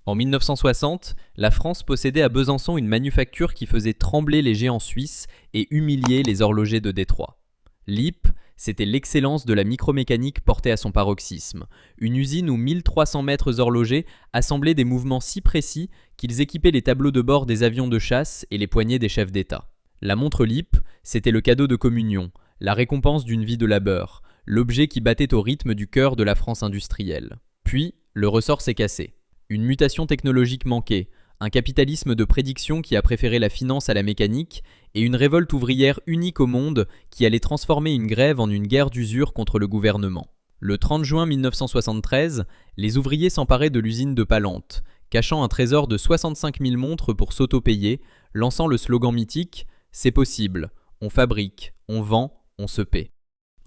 En 1960, la France possédait à Besançon une manufacture qui faisait trembler les géants suisses et humilier les horlogers de Détroit. LIP, c'était l'excellence de la micromécanique portée à son paroxysme, une usine où 1300 maîtres horlogers assemblaient des mouvements si précis qu'ils équipaient les tableaux de bord des avions de chasse et les poignets des chefs d'État. La montre LIP, c'était le cadeau de communion, la récompense d'une vie de labeur, l'objet qui battait au rythme du cœur de la France industrielle. Puis, le ressort s'est cassé. Une mutation technologique manquée, un capitalisme de prédiction qui a préféré la finance à la mécanique, et une révolte ouvrière unique au monde qui allait transformer une grève en une guerre d'usure contre le gouvernement. Le 30 juin 1973, les ouvriers s'emparaient de l'usine de Palante, cachant un trésor de 65 000 montres pour s'auto-payer, lançant le slogan mythique « C'est possible, on fabrique, on vend, on se paie ».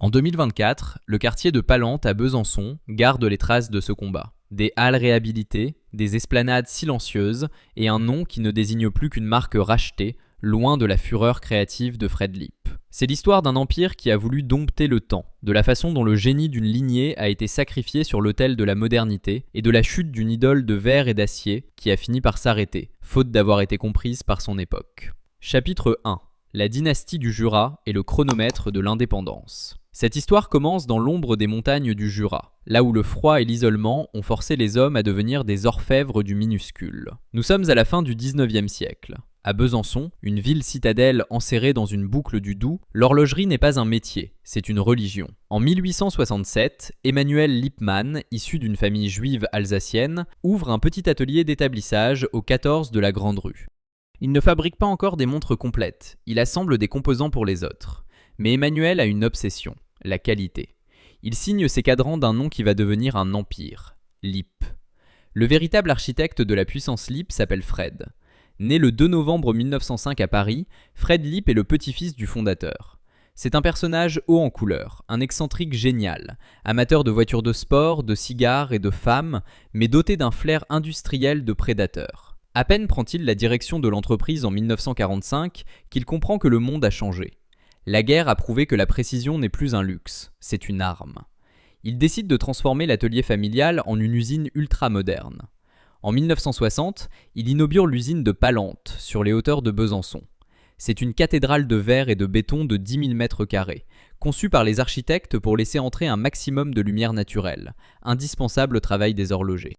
En 2024, le quartier de Palante à Besançon garde les traces de ce combat. Des halles réhabilitées, des esplanades silencieuses et un nom qui ne désigne plus qu'une marque rachetée, loin de la fureur créative de Fred Lip. C'est l'histoire d'un empire qui a voulu dompter le temps, de la façon dont le génie d'une lignée a été sacrifié sur l'autel de la modernité et de la chute d'une idole de verre et d'acier qui a fini par s'arrêter, faute d'avoir été comprise par son époque. Chapitre 1. La dynastie du Jura et le chronomètre de l'indépendance. Cette histoire commence dans l'ombre des montagnes du Jura, là où le froid et l'isolement ont forcé les hommes à devenir des orfèvres du minuscule. Nous sommes à la fin du 19e siècle. À Besançon, une ville citadelle enserrée dans une boucle du Doubs, l'horlogerie n'est pas un métier, c'est une religion. En 1867, Emmanuel Lippmann, issu d'une famille juive alsacienne, ouvre un petit atelier d'établissage au 14 de la Grande Rue. Il ne fabrique pas encore des montres complètes, il assemble des composants pour les autres. Mais Emmanuel a une obsession, la qualité. Il signe ses cadrans d'un nom qui va devenir un empire, Lip. Le véritable architecte de la puissance Lip s'appelle Fred. Né le 2 novembre 1905 à Paris, Fred Lip est le petit-fils du fondateur. C'est un personnage haut en couleur, un excentrique génial, amateur de voitures de sport, de cigares et de femmes, mais doté d'un flair industriel de prédateur. À peine prend-il la direction de l'entreprise en 1945 qu'il comprend que le monde a changé. La guerre a prouvé que la précision n'est plus un luxe, c'est une arme. Il décide de transformer l'atelier familial en une usine ultra-moderne. En 1960, il inaugure l'usine de Palante, sur les hauteurs de Besançon. C'est une cathédrale de verre et de béton de 10 000 mètres carrés, conçue par les architectes pour laisser entrer un maximum de lumière naturelle, indispensable au travail des horlogers.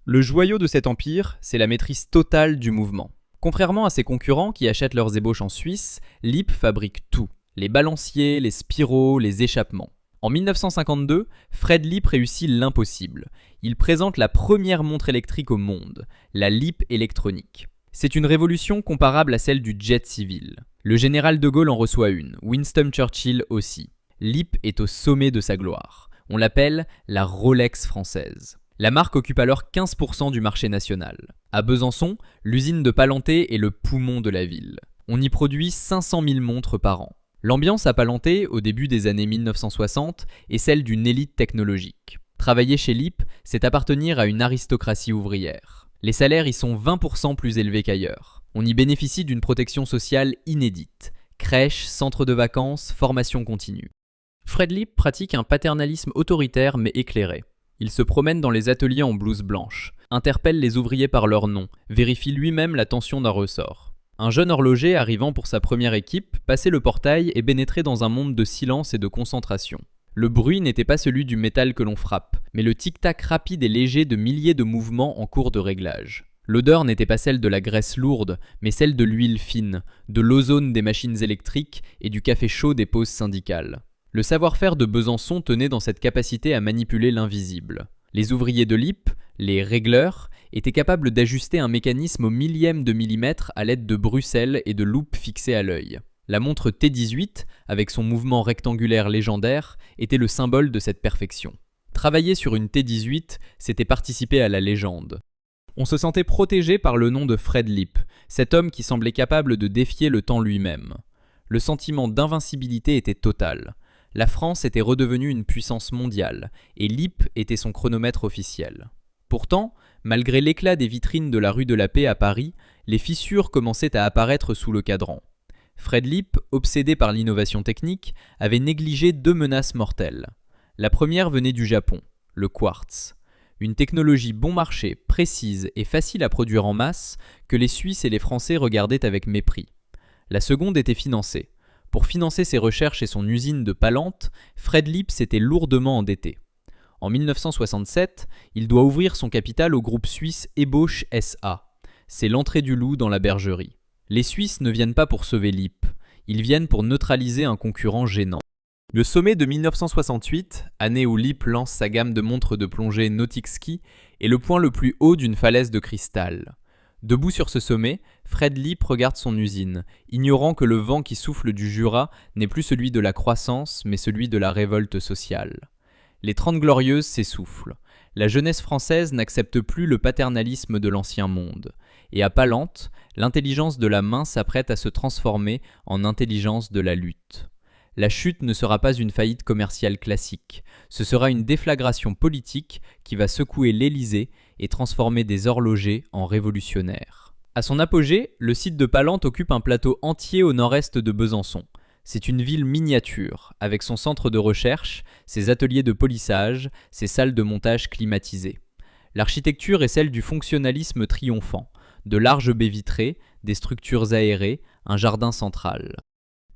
Le joyau de cet empire, c'est la maîtrise totale du mouvement. Contrairement à ses concurrents qui achètent leurs ébauches en Suisse, Lip fabrique tout. Les balanciers, les spiraux, les échappements. En 1952, Fred Lip réussit l'impossible. Il présente la première montre électrique au monde, la Lip électronique. C'est une révolution comparable à celle du jet civil. Le général de Gaulle en reçoit une, Winston Churchill aussi. Lip est au sommet de sa gloire. On l'appelle la Rolex française. La marque occupe alors 15% du marché national. À Besançon, l'usine de Palanté est le poumon de la ville. On y produit 500 000 montres par an. L'ambiance à Palanté, au début des années 1960, est celle d'une élite technologique. Travailler chez Lip, c'est appartenir à une aristocratie ouvrière. Les salaires y sont 20% plus élevés qu'ailleurs. On y bénéficie d'une protection sociale inédite. Crèche, centre de vacances, formation continue. Fred Lip pratique un paternalisme autoritaire mais éclairé. Il se promène dans les ateliers en blouse blanche, interpelle les ouvriers par leur nom, vérifie lui-même la tension d'un ressort. Un jeune horloger arrivant pour sa première équipe passait le portail et pénétrait dans un monde de silence et de concentration. Le bruit n'était pas celui du métal que l'on frappe, mais le tic-tac rapide et léger de milliers de mouvements en cours de réglage. L'odeur n'était pas celle de la graisse lourde, mais celle de l'huile fine, de l'ozone des machines électriques et du café chaud des pauses syndicales. Le savoir-faire de Besançon tenait dans cette capacité à manipuler l'invisible. Les ouvriers de Lip, les régleurs, étaient capables d'ajuster un mécanisme au millième de millimètre à l'aide de Bruxelles et de loupes fixées à l'œil. La montre T18, avec son mouvement rectangulaire légendaire, était le symbole de cette perfection. Travailler sur une T18, c'était participer à la légende. On se sentait protégé par le nom de Fred Lip, cet homme qui semblait capable de défier le temps lui-même. Le sentiment d'invincibilité était total. La France était redevenue une puissance mondiale, et Lip était son chronomètre officiel. Pourtant, malgré l'éclat des vitrines de la rue de la Paix à Paris, les fissures commençaient à apparaître sous le cadran. Fred Lip, obsédé par l'innovation technique, avait négligé 2 menaces mortelles. La première venait du Japon, le quartz. Une technologie bon marché, précise et facile à produire en masse que les Suisses et les Français regardaient avec mépris. La seconde était financée. Pour financer ses recherches et son usine de Palante, Fred Lipp s'était lourdement endetté. En 1967, il doit ouvrir son capital au groupe suisse Ebosch SA. C'est l'entrée du loup dans la bergerie. Les Suisses ne viennent pas pour sauver Lipp, ils viennent pour neutraliser un concurrent gênant. Le sommet de 1968, année où Lipp lance sa gamme de montres de plongée Nautic Ski, est le point le plus haut d'une falaise de cristal. Debout sur ce sommet, Fred Lipp regarde son usine, ignorant que le vent qui souffle du Jura n'est plus celui de la croissance, mais celui de la révolte sociale. Les 30 Glorieuses s'essoufflent. La jeunesse française n'accepte plus le paternalisme de l'ancien monde. Et à Palante, l'intelligence de la main s'apprête à se transformer en intelligence de la lutte. La chute ne sera pas une faillite commerciale classique, ce sera une déflagration politique qui va secouer l'Élysée et transformer des horlogers en révolutionnaires. À son apogée, le site de Palante occupe un plateau entier au nord-est de Besançon. C'est une ville miniature, avec son centre de recherche, ses ateliers de polissage, ses salles de montage climatisées. L'architecture est celle du fonctionnalisme triomphant, de larges baies vitrées, des structures aérées, un jardin central.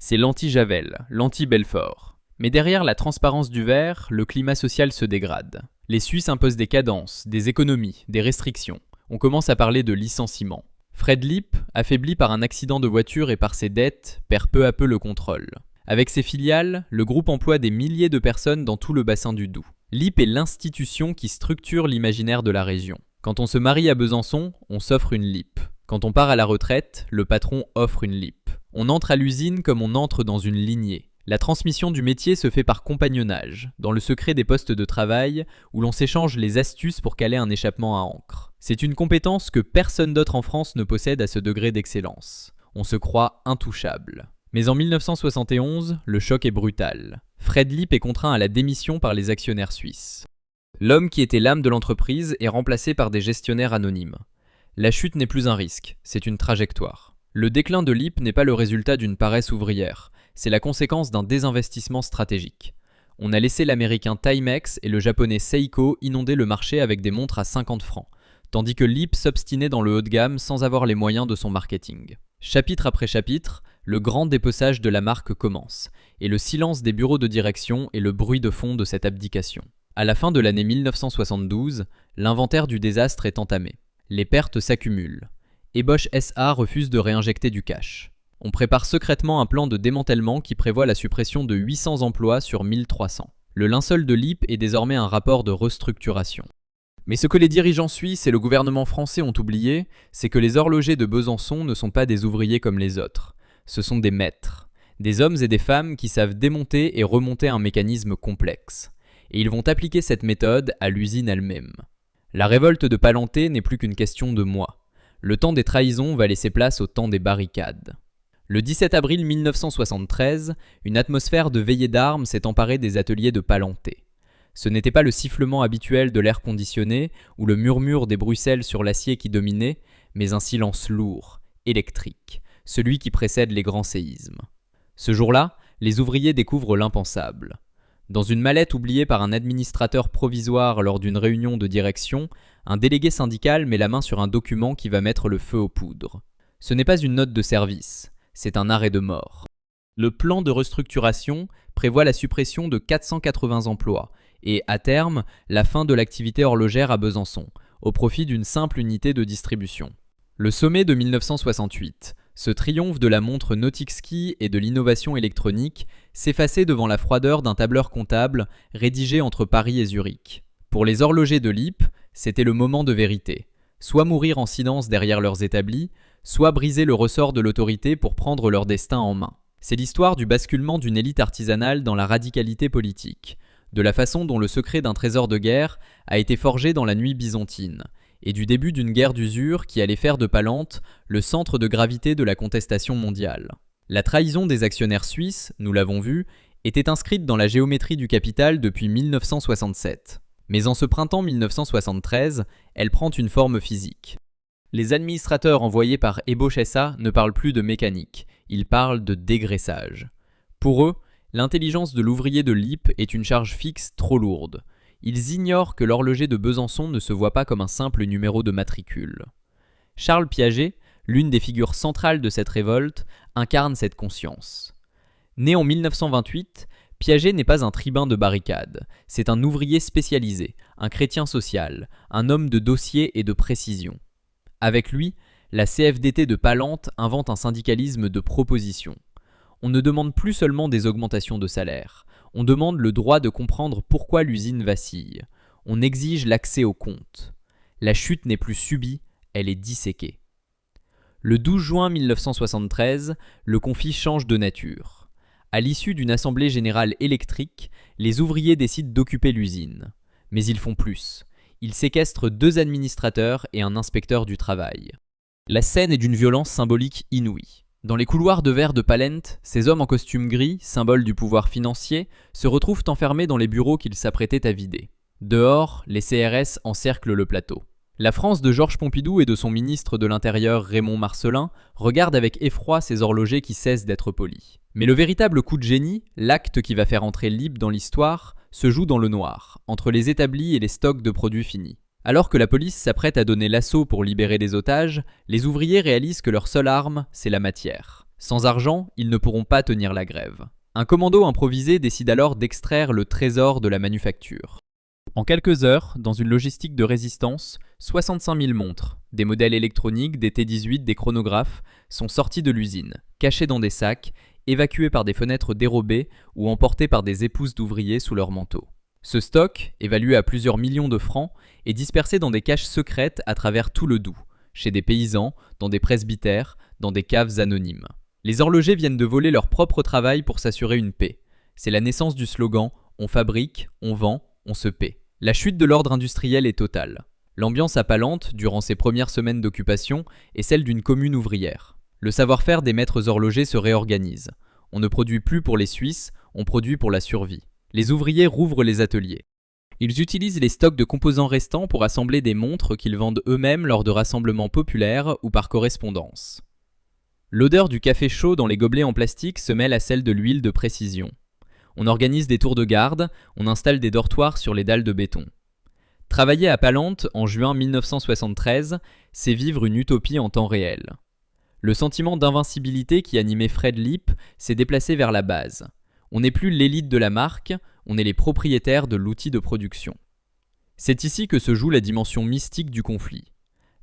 C'est l'anti-Javel, l'anti-Belfort. Mais derrière la transparence du verre, le climat social se dégrade. Les Suisses imposent des cadences, des économies, des restrictions. On commence à parler de licenciement. Fred Lipp, affaibli par un accident de voiture et par ses dettes, perd peu à peu le contrôle. Avec ses filiales, le groupe emploie des milliers de personnes dans tout le bassin du Doubs. Lipp est l'institution qui structure l'imaginaire de la région. Quand on se marie à Besançon, on s'offre une Lipp. Quand on part à la retraite, le patron offre une Lipp. On entre à l'usine comme on entre dans une lignée. La transmission du métier se fait par compagnonnage, dans le secret des postes de travail, où l'on s'échange les astuces pour caler un échappement à encre. C'est une compétence que personne d'autre en France ne possède à ce degré d'excellence. On se croit intouchable. Mais en 1971, le choc est brutal. Fred Lipp est contraint à la démission par les actionnaires suisses. L'homme qui était l'âme de l'entreprise est remplacé par des gestionnaires anonymes. La chute n'est plus un risque, c'est une trajectoire. Le déclin de Lipp n'est pas le résultat d'une paresse ouvrière, c'est la conséquence d'un désinvestissement stratégique. On a laissé l'américain Timex et le japonais Seiko inonder le marché avec des montres à 50 francs, tandis que Lipp s'obstinait dans le haut de gamme sans avoir les moyens de son marketing. Chapitre après chapitre, le grand dépeçage de la marque commence, et le silence des bureaux de direction est le bruit de fond de cette abdication. À la fin de l'année 1972, l'inventaire du désastre est entamé. Les pertes s'accumulent. Ebosch SA refuse de réinjecter du cash. On prépare secrètement un plan de démantèlement qui prévoit la suppression de 800 emplois sur 1300. Le linceul de Lipp est désormais un rapport de restructuration. Mais ce que les dirigeants suisses et le gouvernement français ont oublié, c'est que les horlogers de Besançon ne sont pas des ouvriers comme les autres. Ce sont des maîtres. Des hommes et des femmes qui savent démonter et remonter un mécanisme complexe. Et ils vont appliquer cette méthode à l'usine elle-même. La révolte de Palanté n'est plus qu'une question de mois. Le temps des trahisons va laisser place au temps des barricades. Le 17 avril 1973, une atmosphère de veillée d'armes s'est emparée des ateliers de Palanté. Ce n'était pas le sifflement habituel de l'air conditionné ou le murmure des bruxelles sur l'acier qui dominait, mais un silence lourd, électrique, celui qui précède les grands séismes. Ce jour-là, les ouvriers découvrent l'impensable. Dans une mallette oubliée par un administrateur provisoire lors d'une réunion de direction, un délégué syndical met la main sur un document qui va mettre le feu aux poudres. Ce n'est pas une note de service, c'est un arrêt de mort. Le plan de restructuration prévoit la suppression de 480 emplois et, à terme, la fin de l'activité horlogère à Besançon, au profit d'une simple unité de distribution. Le sommet de 1968, ce triomphe de la montre Nautic Ski et de l'innovation électronique, s'effaçait devant la froideur d'un tableur comptable rédigé entre Paris et Zurich. Pour les horlogers de Lipp, c'était le moment de vérité. Soit mourir en silence derrière leurs établis, soit briser le ressort de l'autorité pour prendre leur destin en main. C'est l'histoire du basculement d'une élite artisanale dans la radicalité politique, de la façon dont le secret d'un trésor de guerre a été forgé dans la nuit byzantine, et du début d'une guerre d'usure qui allait faire de Palante le centre de gravité de la contestation mondiale. La trahison des actionnaires suisses, nous l'avons vu, était inscrite dans la géométrie du capital depuis 1967. Mais en ce printemps 1973, elle prend une forme physique. Les administrateurs envoyés par Ebosch SA ne parlent plus de mécanique, ils parlent de dégraissage. Pour eux, l'intelligence de l'ouvrier de Lipp est une charge fixe trop lourde. Ils ignorent que l'horloger de Besançon ne se voit pas comme un simple numéro de matricule. Charles Piaget, l'une des figures centrales de cette révolte, incarne cette conscience. Né en 1928, Piaget n'est pas un tribun de barricade, c'est un ouvrier spécialisé, un chrétien social, un homme de dossier et de précision. Avec lui, la CFDT de Palante invente un syndicalisme de proposition. On ne demande plus seulement des augmentations de salaire, on demande le droit de comprendre pourquoi l'usine vacille. On exige l'accès aux comptes. La chute n'est plus subie, elle est disséquée. Le 12 juin 1973, le conflit change de nature. À l'issue d'une assemblée générale électrique, les ouvriers décident d'occuper l'usine. Mais ils font plus. Ils séquestrent 2 administrateurs et un inspecteur du travail. La scène est d'une violence symbolique inouïe. Dans les couloirs de verre de Palente, ces hommes en costume gris, symbole du pouvoir financier, se retrouvent enfermés dans les bureaux qu'ils s'apprêtaient à vider. Dehors, les CRS encerclent le plateau. La France de Georges Pompidou et de son ministre de l'Intérieur Raymond Marcellin regarde avec effroi ces horlogers qui cessent d'être polis. Mais le véritable coup de génie, l'acte qui va faire entrer LIP dans l'histoire, se joue dans le noir, entre les établis et les stocks de produits finis. Alors que la police s'apprête à donner l'assaut pour libérer des otages, les ouvriers réalisent que leur seule arme, c'est la matière. Sans argent, ils ne pourront pas tenir la grève. Un commando improvisé décide alors d'extraire le trésor de la manufacture. En quelques heures, dans une logistique de résistance, 65 000 montres, des modèles électroniques, des T18, des chronographes, sont sortis de l'usine, cachés dans des sacs, évacués par des fenêtres dérobées ou emportés par des épouses d'ouvriers sous leur manteau. Ce stock, évalué à plusieurs millions de francs, est dispersé dans des caches secrètes à travers tout le Doubs, chez des paysans, dans des presbytères, dans des caves anonymes. Les horlogers viennent de voler leur propre travail pour s'assurer une paix. C'est la naissance du slogan « On fabrique, on vend, on se paie ». La chute de l'ordre industriel est totale. L'ambiance à Palente, durant ces premières semaines d'occupation, est celle d'une commune ouvrière. Le savoir-faire des maîtres horlogers se réorganise. On ne produit plus pour les Suisses, on produit pour la survie. Les ouvriers rouvrent les ateliers. Ils utilisent les stocks de composants restants pour assembler des montres qu'ils vendent eux-mêmes lors de rassemblements populaires ou par correspondance. L'odeur du café chaud dans les gobelets en plastique se mêle à celle de l'huile de précision. On organise des tours de garde, on installe des dortoirs sur les dalles de béton. Travailler à Palente en juin 1973, c'est vivre une utopie en temps réel. Le sentiment d'invincibilité qui animait Fred Lipp s'est déplacé vers la base. On n'est plus l'élite de la marque, on est les propriétaires de l'outil de production. C'est ici que se joue la dimension mystique du conflit.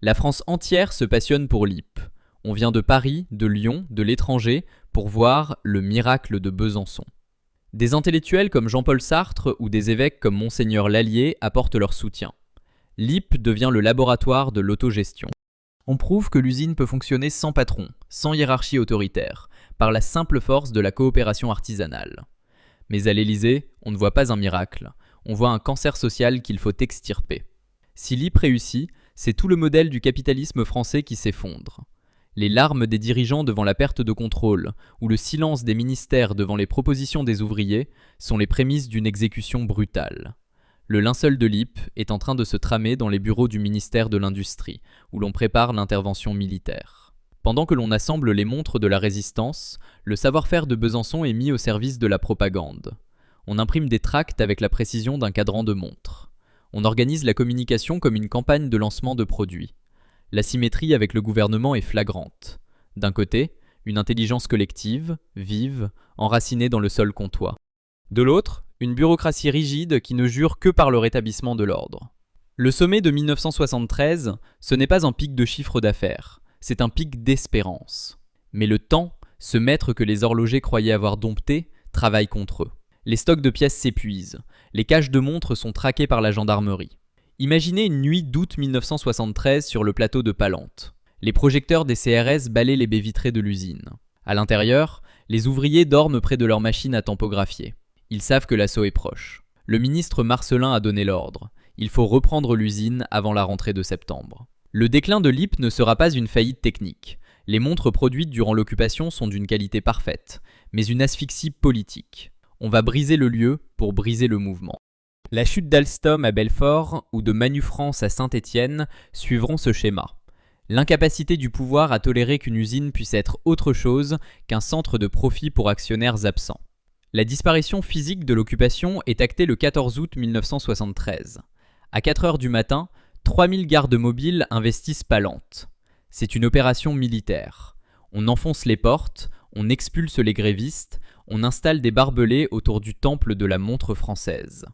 La France entière se passionne pour Lipp. On vient de Paris, de Lyon, de l'étranger pour voir le miracle de Besançon. Des intellectuels comme Jean-Paul Sartre ou des évêques comme Monseigneur Lallier apportent leur soutien. Lipp devient le laboratoire de l'autogestion. On prouve que l'usine peut fonctionner sans patron, sans hiérarchie autoritaire, par la simple force de la coopération artisanale. Mais à l'Élysée, on ne voit pas un miracle, on voit un cancer social qu'il faut extirper. Si Lipp réussit, c'est tout le modèle du capitalisme français qui s'effondre. Les larmes des dirigeants devant la perte de contrôle, ou le silence des ministères devant les propositions des ouvriers, sont les prémices d'une exécution brutale. Le linceul de Lipp est en train de se tramer dans les bureaux du ministère de l'Industrie, où l'on prépare l'intervention militaire. Pendant que l'on assemble les montres de la résistance, le savoir-faire de Besançon est mis au service de la propagande. On imprime des tracts avec la précision d'un cadran de montre. On organise la communication comme une campagne de lancement de produits. La symétrie avec le gouvernement est flagrante. D'un côté, une intelligence collective, vive, enracinée dans le sol comtois. De l'autre, une bureaucratie rigide qui ne jure que par le rétablissement de l'ordre. Le sommet de 1973, ce n'est pas un pic de chiffre d'affaires, c'est un pic d'espérance. Mais le temps, ce maître que les horlogers croyaient avoir dompté, travaille contre eux. Les stocks de pièces s'épuisent, les caches de montres sont traquées par la gendarmerie. Imaginez une nuit d'août 1973 sur le plateau de Palente. Les projecteurs des CRS balaient les baies vitrées de l'usine. À l'intérieur, les ouvriers dorment près de leurs machines à tampographier. Ils savent que l'assaut est proche. Le ministre Marcellin a donné l'ordre. Il faut reprendre l'usine avant la rentrée de septembre. Le déclin de Lipp ne sera pas une faillite technique. Les montres produites durant l'occupation sont d'une qualité parfaite, mais une asphyxie politique. On va briser le lieu pour briser le mouvement. La chute d'Alstom à Belfort ou de Manufrance à Saint-Étienne suivront ce schéma. L'incapacité du pouvoir à tolérer qu'une usine puisse être autre chose qu'un centre de profit pour actionnaires absents. La disparition physique de l'occupation est actée le 14 août 1973. À 4 heures du matin, 3000 gardes mobiles investissent Palente. C'est une opération militaire. On enfonce les portes, on expulse les grévistes, on installe des barbelés autour du temple de la montre française.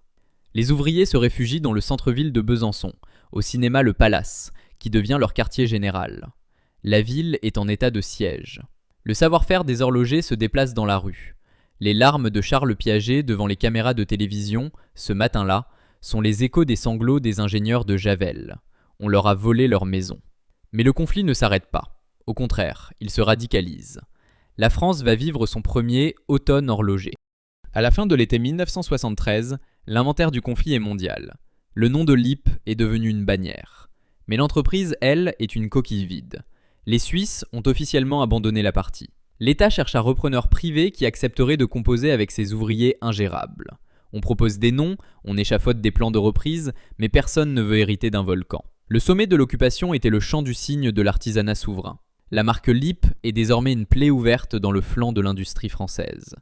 Les ouvriers se réfugient dans le centre-ville de Besançon, au cinéma Le Palace, qui devient leur quartier général. La ville est en état de siège. Le savoir-faire des horlogers se déplace dans la rue. Les larmes de Charles Piaget devant les caméras de télévision, ce matin-là, sont les échos des sanglots des ingénieurs de Javel. On leur a volé leur maison. Mais le conflit ne s'arrête pas. Au contraire, il se radicalise. La France va vivre son premier automne horloger. À la fin de l'été 1973, l'inventaire du conflit est mondial. Le nom de LIP est devenu une bannière. Mais l'entreprise, elle, est une coquille vide. Les Suisses ont officiellement abandonné la partie. L'État cherche un repreneur privé qui accepterait de composer avec ses ouvriers ingérables. On propose des noms, on échafaude des plans de reprise, mais personne ne veut hériter d'un volcan. Le sommet de l'occupation était le chant du cygne de l'artisanat souverain. La marque LIP est désormais une plaie ouverte dans le flanc de l'industrie française.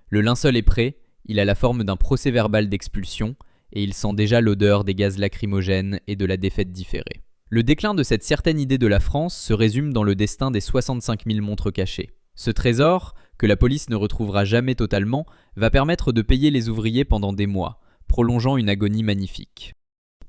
Le linceul est prêt, il a la forme d'un procès-verbal d'expulsion, et il sent déjà l'odeur des gaz lacrymogènes et de la défaite différée. Le déclin de cette certaine idée de la France se résume dans le destin des 65 000 montres cachées. Ce trésor, que la police ne retrouvera jamais totalement, va permettre de payer les ouvriers pendant des mois, prolongeant une agonie magnifique.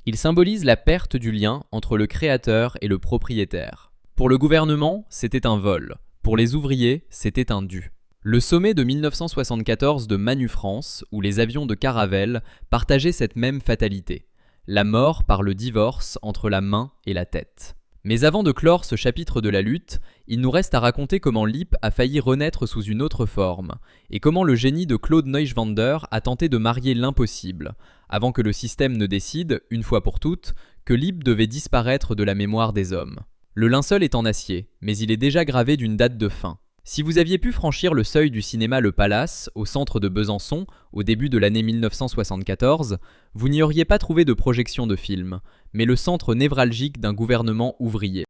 Il symbolise la perte du lien entre le créateur et le propriétaire. Pour le gouvernement, c'était un vol. Pour les ouvriers, c'était un dû. Le sommet de 1974 de Manufrance, où les avions de Caravelle partageaient cette même fatalité. La mort par le divorce entre la main et la tête. Mais avant de clore ce chapitre de la lutte, il nous reste à raconter comment LIP a failli renaître sous une autre forme, et comment le génie de Claude Neuschwander a tenté de marier l'impossible, avant que le système ne décide, une fois pour toutes, que LIP devait disparaître de la mémoire des hommes. Le linceul est en acier, mais il est déjà gravé d'une date de fin. Si vous aviez pu franchir le seuil du cinéma Le Palace, au centre de Besançon, au début de l'année 1974, vous n'y auriez pas trouvé de projection de film, mais le centre névralgique d'un gouvernement ouvrier.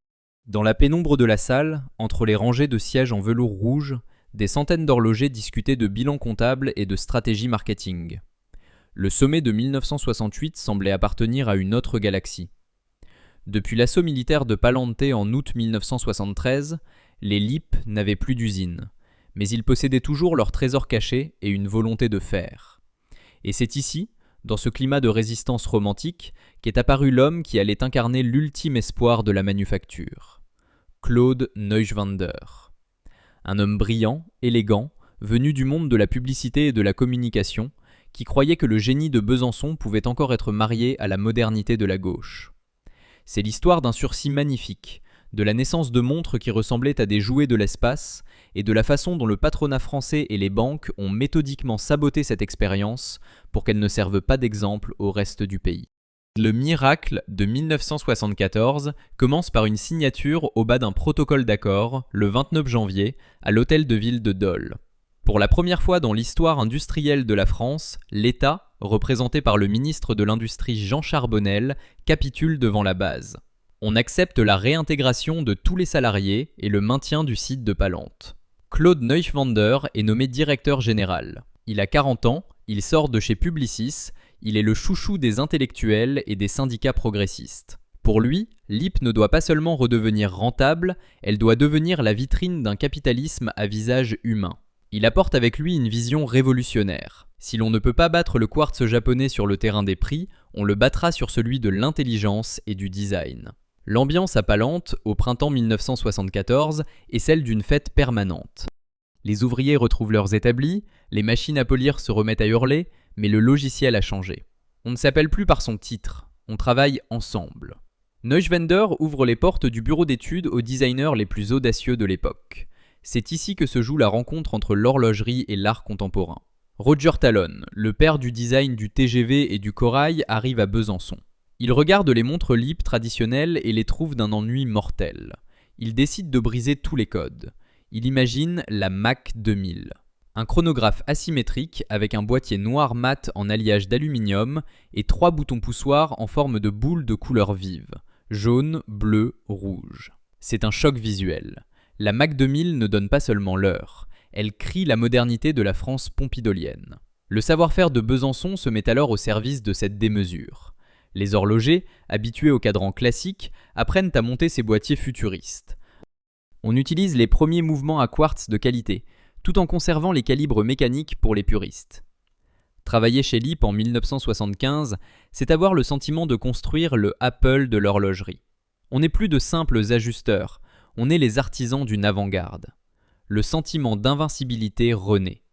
Dans la pénombre de la salle, entre les rangées de sièges en velours rouge, des centaines d'horlogers discutaient de bilan comptable et de stratégie marketing. Le sommet de 1968 semblait appartenir à une autre galaxie. Depuis l'assaut militaire de Palente en août 1973, les LIP n'avaient plus d'usine, mais ils possédaient toujours leur trésor caché et une volonté de faire. Et c'est ici, dans ce climat de résistance romantique, qu'est apparu l'homme qui allait incarner l'ultime espoir de la manufacture. Claude Neuschwander. Un homme brillant, élégant, venu du monde de la publicité et de la communication, qui croyait que le génie de Besançon pouvait encore être marié à la modernité de la gauche. C'est l'histoire d'un sursis magnifique, de la naissance de montres qui ressemblaient à des jouets de l'espace, et de la façon dont le patronat français et les banques ont méthodiquement saboté cette expérience pour qu'elle ne serve pas d'exemple au reste du pays. Le miracle de 1974 commence par une signature au bas d'un protocole d'accord, le 29 janvier, à l'hôtel de ville de Dole. Pour la première fois dans l'histoire industrielle de la France, l'État, représenté par le ministre de l'Industrie Jean Charbonnel, capitule devant la base. On accepte la réintégration de tous les salariés et le maintien du site de Palente. Claude Neuschwander est nommé directeur général. Il a 40 ans, il sort de chez Publicis, il est le chouchou des intellectuels et des syndicats progressistes. Pour lui, LIP ne doit pas seulement redevenir rentable, elle doit devenir la vitrine d'un capitalisme à visage humain. Il apporte avec lui une vision révolutionnaire. Si l'on ne peut pas battre le quartz japonais sur le terrain des prix, on le battra sur celui de l'intelligence et du design. L'ambiance à Palente, au printemps 1974, est celle d'une fête permanente. Les ouvriers retrouvent leurs établis, les machines à polir se remettent à hurler, mais le logiciel a changé. On ne s'appelle plus par son titre, on travaille ensemble. Neuschwander ouvre les portes du bureau d'études aux designers les plus audacieux de l'époque. C'est ici que se joue la rencontre entre l'horlogerie et l'art contemporain. Roger Talon, le père du design du TGV et du Corail, arrive à Besançon. Il regarde les montres LIP traditionnelles et les trouve d'un ennui mortel. Il décide de briser tous les codes. Il imagine la Mach 2000. Un chronographe asymétrique avec un boîtier noir mat en alliage d'aluminium et 3 boutons poussoirs en forme de boules de couleurs vives, jaune, bleu, rouge. C'est un choc visuel. La Mach 2000 ne donne pas seulement l'heure, Elle crie la modernité de la France pompidolienne. Le savoir-faire de Besançon se met alors au service de cette démesure. Les horlogers, habitués au cadran classique, apprennent à monter ces boîtiers futuristes. On utilise les premiers mouvements à quartz de qualité, tout en conservant les calibres mécaniques pour les puristes. Travailler chez Lipp en 1975, c'est avoir le sentiment de construire le Apple de l'horlogerie. On n'est plus de simples ajusteurs, on est les artisans d'une avant-garde. Le sentiment d'invincibilité renaît.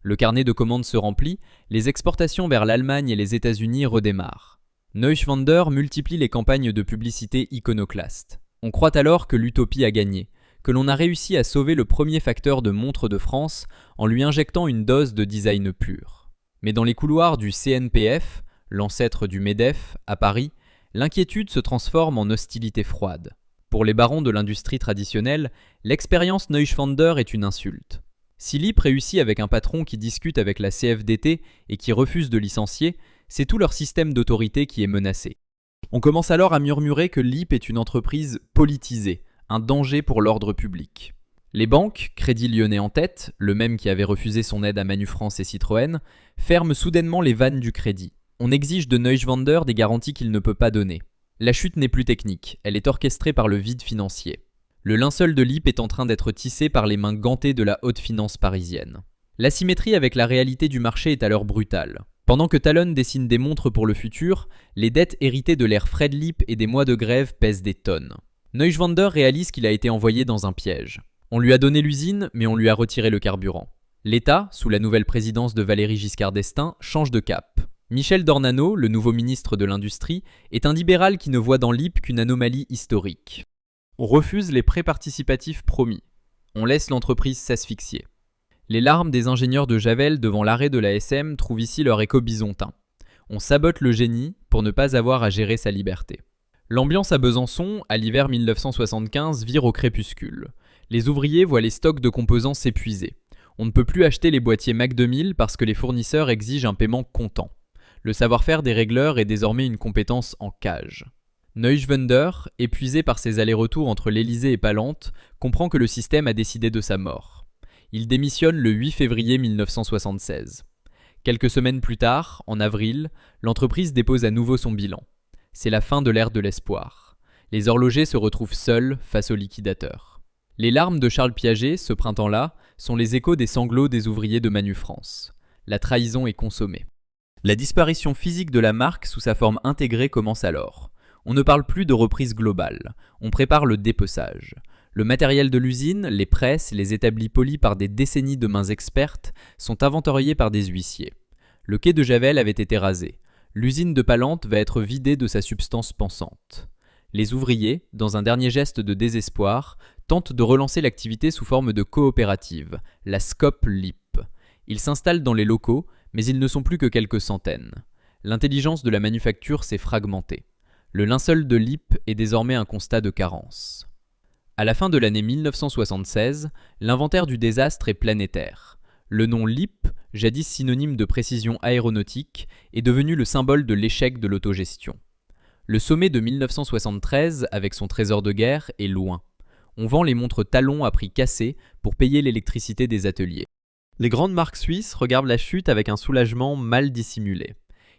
Le carnet de commandes se remplit, les exportations vers l'Allemagne et les États-Unis redémarrent. Neuschwander multiplie les campagnes de publicité iconoclastes. On croit alors que l'utopie a gagné, que l'on a réussi à sauver le premier facteur de montre de France en lui injectant une dose de design pur. Mais dans les couloirs du CNPF, l'ancêtre du MEDEF, à Paris, l'inquiétude se transforme en hostilité froide. Pour les barons de l'industrie traditionnelle, l'expérience Neuschwander est une insulte. Si Lipp réussit avec un patron qui discute avec la CFDT et qui refuse de licencier, c'est tout leur système d'autorité qui est menacé. On commence alors à murmurer que Lipp est une entreprise politisée, un danger pour l'ordre public. Les banques, Crédit Lyonnais en tête, le même qui avait refusé son aide à Manufrance et Citroën, ferment soudainement les vannes du crédit. On exige de Neuschwander des garanties qu'il ne peut pas donner. La chute n'est plus technique, elle est orchestrée par le vide financier. Le linceul de Lipp est en train d'être tissé par les mains gantées de la haute finance parisienne. L'asymétrie avec la réalité du marché est alors brutale. Pendant que Talon dessine des montres pour le futur, les dettes héritées de l'ère Fred Lipp et des mois de grève pèsent des tonnes. Neuschwander réalise qu'il a été envoyé dans un piège. On lui a donné l'usine, mais on lui a retiré le carburant. L'État, sous la nouvelle présidence de Valéry Giscard d'Estaing, change de cap. Michel Dornano, le nouveau ministre de l'Industrie, est un libéral qui ne voit dans Lipp qu'une anomalie historique. On refuse les prêts participatifs promis. On laisse l'entreprise s'asphyxier. Les larmes des ingénieurs de Javel devant l'arrêt de la SM trouvent ici leur écho bisontin. On sabote le génie pour ne pas avoir à gérer sa liberté. L'ambiance à Besançon, à l'hiver 1975, vire au crépuscule. Les ouvriers voient les stocks de composants s'épuiser. On ne peut plus acheter les boîtiers Mac 2000 parce que les fournisseurs exigent un paiement comptant. Le savoir-faire des régleurs est désormais une compétence en cage. Neuschwander, épuisé par ses allers-retours entre l'Élysée et Palante, comprend que le système a décidé de sa mort. Il démissionne le 8 février 1976. Quelques semaines plus tard, en avril, l'entreprise dépose à nouveau son bilan. C'est la fin de l'ère de l'espoir. Les horlogers se retrouvent seuls face aux liquidateurs. Les larmes de Charles Piaget, ce printemps-là, sont les échos des sanglots des ouvriers de Manufrance. La trahison est consommée. La disparition physique de la marque sous sa forme intégrée commence alors. On ne parle plus de reprise globale, on prépare le dépeçage. Le matériel de l'usine, les presses, les établis polis par des décennies de mains expertes sont inventoriés par des huissiers. Le quai de Javel avait été rasé. L'usine de Palante va être vidée de sa substance pensante. Les ouvriers, dans un dernier geste de désespoir, tentent de relancer l'activité sous forme de coopérative, la SCOP Lipp. Ils s'installent dans les locaux, mais ils ne sont plus que quelques centaines. L'intelligence de la manufacture s'est fragmentée. Le linceul de Lipp est désormais un constat de carence. À la fin de l'année 1976, l'inventaire du désastre est planétaire. Le nom Lipp, jadis synonyme de précision aéronautique, est devenu le symbole de l'échec de l'autogestion. Le sommet de 1973, avec son trésor de guerre, est loin. On vend les montres Talon à prix cassé pour payer l'électricité des ateliers. Les grandes marques suisses regardent la chute avec un soulagement mal dissimulé.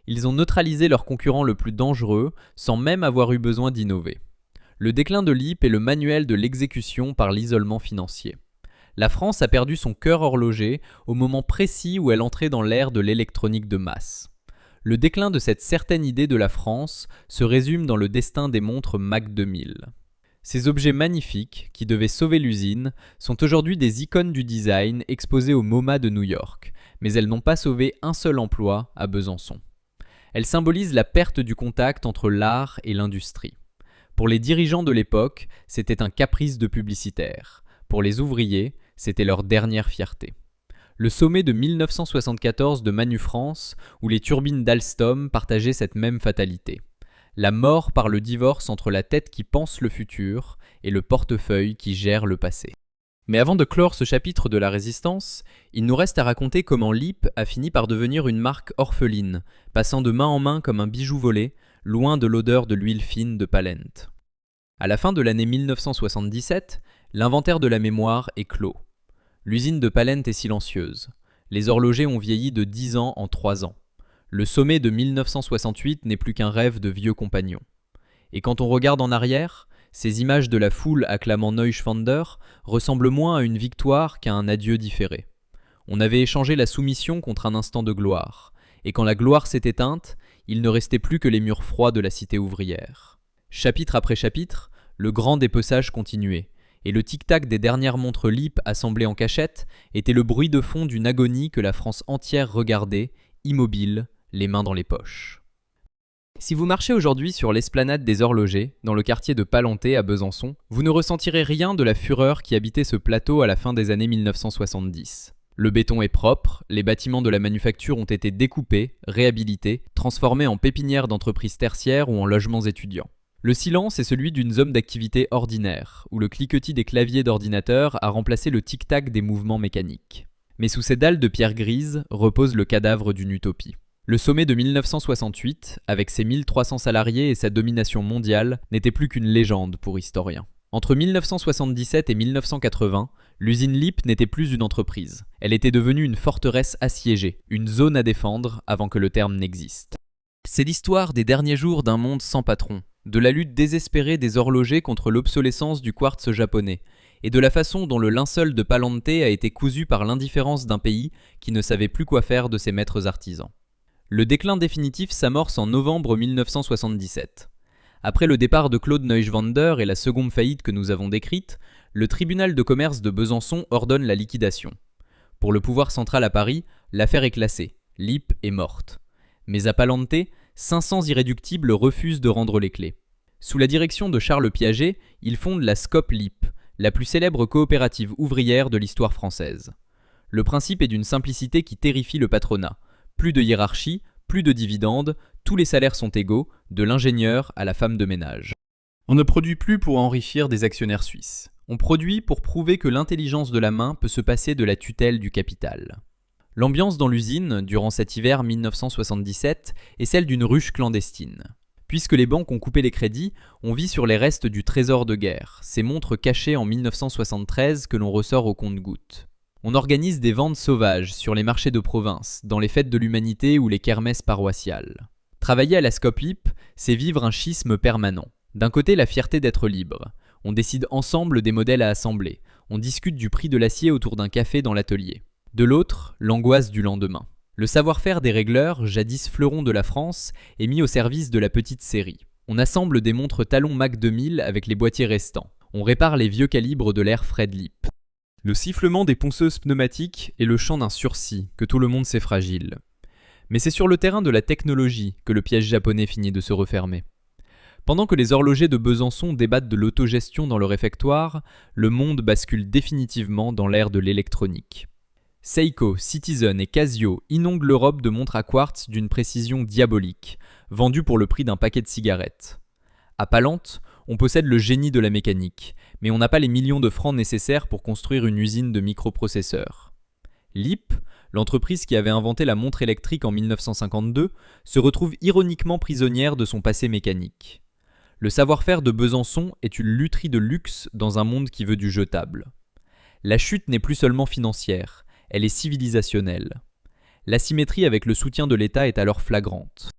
Ils ont neutralisé leur concurrent le plus dangereux sans même avoir eu besoin d'innover. Le déclin de Lipp est le manuel de l'exécution par l'isolement financier. La France a perdu son cœur horloger au moment précis où elle entrait dans l'ère de l'électronique de masse. Le déclin de cette certaine idée de la France se résume dans le destin des montres Mac 2000. Ces objets magnifiques, qui devaient sauver l'usine, sont aujourd'hui des icônes du design exposées au MoMA de New York, mais elles n'ont pas sauvé un seul emploi à Besançon. Elles symbolisent la perte du contact entre l'art et l'industrie. Pour les dirigeants de l'époque, c'était un caprice de publicitaire. Pour les ouvriers, c'était leur dernière fierté. Le sommet de 1974 de Manufrance, où les turbines d'Alstom partageaient cette même fatalité. La mort par le divorce entre la tête qui pense le futur et le portefeuille qui gère le passé. Mais avant de clore ce chapitre de la résistance, il nous reste à raconter comment Lipp a fini par devenir une marque orpheline, passant de main en main comme un bijou volé, loin de l'odeur de l'huile fine de Palente. À la fin de l'année 1977, l'inventaire de la mémoire est clos. L'usine de Palente est silencieuse. Les horlogers ont vieilli de 10 ans en 3 ans. Le sommet de 1968 n'est plus qu'un rêve de vieux compagnons. Et quand on regarde en arrière, ces images de la foule acclamant Neuschwander ressemblent moins à une victoire qu'à un adieu différé. On avait échangé la soumission contre un instant de gloire, et quand la gloire s'est éteinte, il ne restait plus que les murs froids de la cité ouvrière. Chapitre après chapitre, le grand dépeçage continuait, et le tic-tac des dernières montres LIP assemblées en cachette était le bruit de fond d'une agonie que la France entière regardait, immobile, les mains dans les poches. Si vous marchez aujourd'hui sur l'esplanade des horlogers, dans le quartier de Palenté à Besançon, vous ne ressentirez rien de la fureur qui habitait ce plateau à la fin des années 1970. Le béton est propre, les bâtiments de la manufacture ont été découpés, réhabilités, transformés en pépinières d'entreprises tertiaires ou en logements étudiants. Le silence est celui d'une zone d'activité ordinaire, où le cliquetis des claviers d'ordinateur a remplacé le tic-tac des mouvements mécaniques. Mais sous ces dalles de pierre grise repose le cadavre d'une utopie. Le sommet de 1968, avec ses 1300 salariés et sa domination mondiale, n'était plus qu'une légende pour historiens. Entre 1977 et 1980, l'usine LIP n'était plus une entreprise. Elle était devenue une forteresse assiégée, une zone à défendre avant que le terme n'existe. C'est l'histoire des derniers jours d'un monde sans patron, de la lutte désespérée des horlogers contre l'obsolescence du quartz japonais, et de la façon dont le linceul de Palente a été cousu par l'indifférence d'un pays qui ne savait plus quoi faire de ses maîtres artisans. Le déclin définitif s'amorce en novembre 1977. Après le départ de Claude Neuschwander et la seconde faillite que nous avons décrite, le tribunal de commerce de Besançon ordonne la liquidation. Pour le pouvoir central à Paris, l'affaire est classée, LIP est morte. Mais à Palente, 500 irréductibles refusent de rendre les clés. Sous la direction de Charles Piaget, ils fondent la SCOP LIP, la plus célèbre coopérative ouvrière de l'histoire française. Le principe est d'une simplicité qui terrifie le patronat. Plus de hiérarchie, plus de dividendes, tous les salaires sont égaux, de l'ingénieur à la femme de ménage. On ne produit plus pour enrichir des actionnaires suisses. On produit pour prouver que l'intelligence de la main peut se passer de la tutelle du capital. L'ambiance dans l'usine, durant cet hiver 1977, est celle d'une ruche clandestine. Puisque les banques ont coupé les crédits, on vit sur les restes du trésor de guerre, ces montres cachées en 1973 que l'on ressort au compte-gouttes. On organise des ventes sauvages sur les marchés de province, dans les fêtes de l'humanité ou les kermesses paroissiales. Travailler à la SCOP LIP, c'est vivre un schisme permanent. D'un côté, la fierté d'être libre. On décide ensemble des modèles à assembler. On discute du prix de l'acier autour d'un café dans l'atelier. De l'autre, l'angoisse du lendemain. Le savoir-faire des régleurs, jadis fleuron de la France, est mis au service de la petite série. On assemble des montres Talon Mach 2000 avec les boîtiers restants. On répare les vieux calibres de l'ère Fred LIP. Le sifflement des ponceuses pneumatiques est le chant d'un sursis, que tout le monde sait fragile. Mais c'est sur le terrain de la technologie que le piège japonais finit de se refermer. Pendant que les horlogers de Besançon débattent de l'autogestion dans le réfectoire, le monde bascule définitivement dans l'ère de l'électronique. Seiko, Citizen et Casio inondent l'Europe de montres à quartz d'une précision diabolique, vendues pour le prix d'un paquet de cigarettes. À Palente, on possède le génie de la mécanique, mais on n'a pas les millions de francs nécessaires pour construire une usine de microprocesseurs. LIP, l'entreprise qui avait inventé la montre électrique en 1952, se retrouve ironiquement prisonnière de son passé mécanique. Le savoir-faire de Besançon est une lutherie de luxe dans un monde qui veut du jetable. La chute n'est plus seulement financière, elle est civilisationnelle. L'asymétrie avec le soutien de l'État est alors flagrante.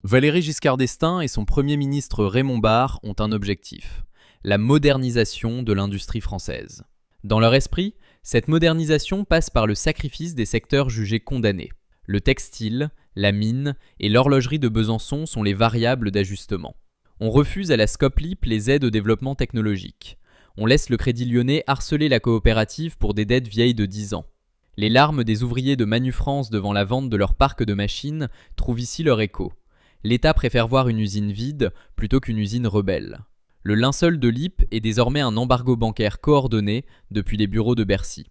Valéry Giscard d'Estaing et son Premier ministre Raymond Barre ont un objectif, la modernisation de l'industrie française. Dans leur esprit, cette modernisation passe par le sacrifice des secteurs jugés condamnés. Le textile, la mine et l'horlogerie de Besançon sont les variables d'ajustement. On refuse à la SCOP LIP les aides au développement technologique. On laisse le Crédit Lyonnais harceler la coopérative pour des dettes vieilles de 10 ans. Les larmes des ouvriers de Manufrance devant la vente de leur parc de machines trouvent ici leur écho. L'État préfère voir une usine vide plutôt qu'une usine rebelle. Le linceul de LIP est désormais un embargo bancaire coordonné depuis les bureaux de Bercy.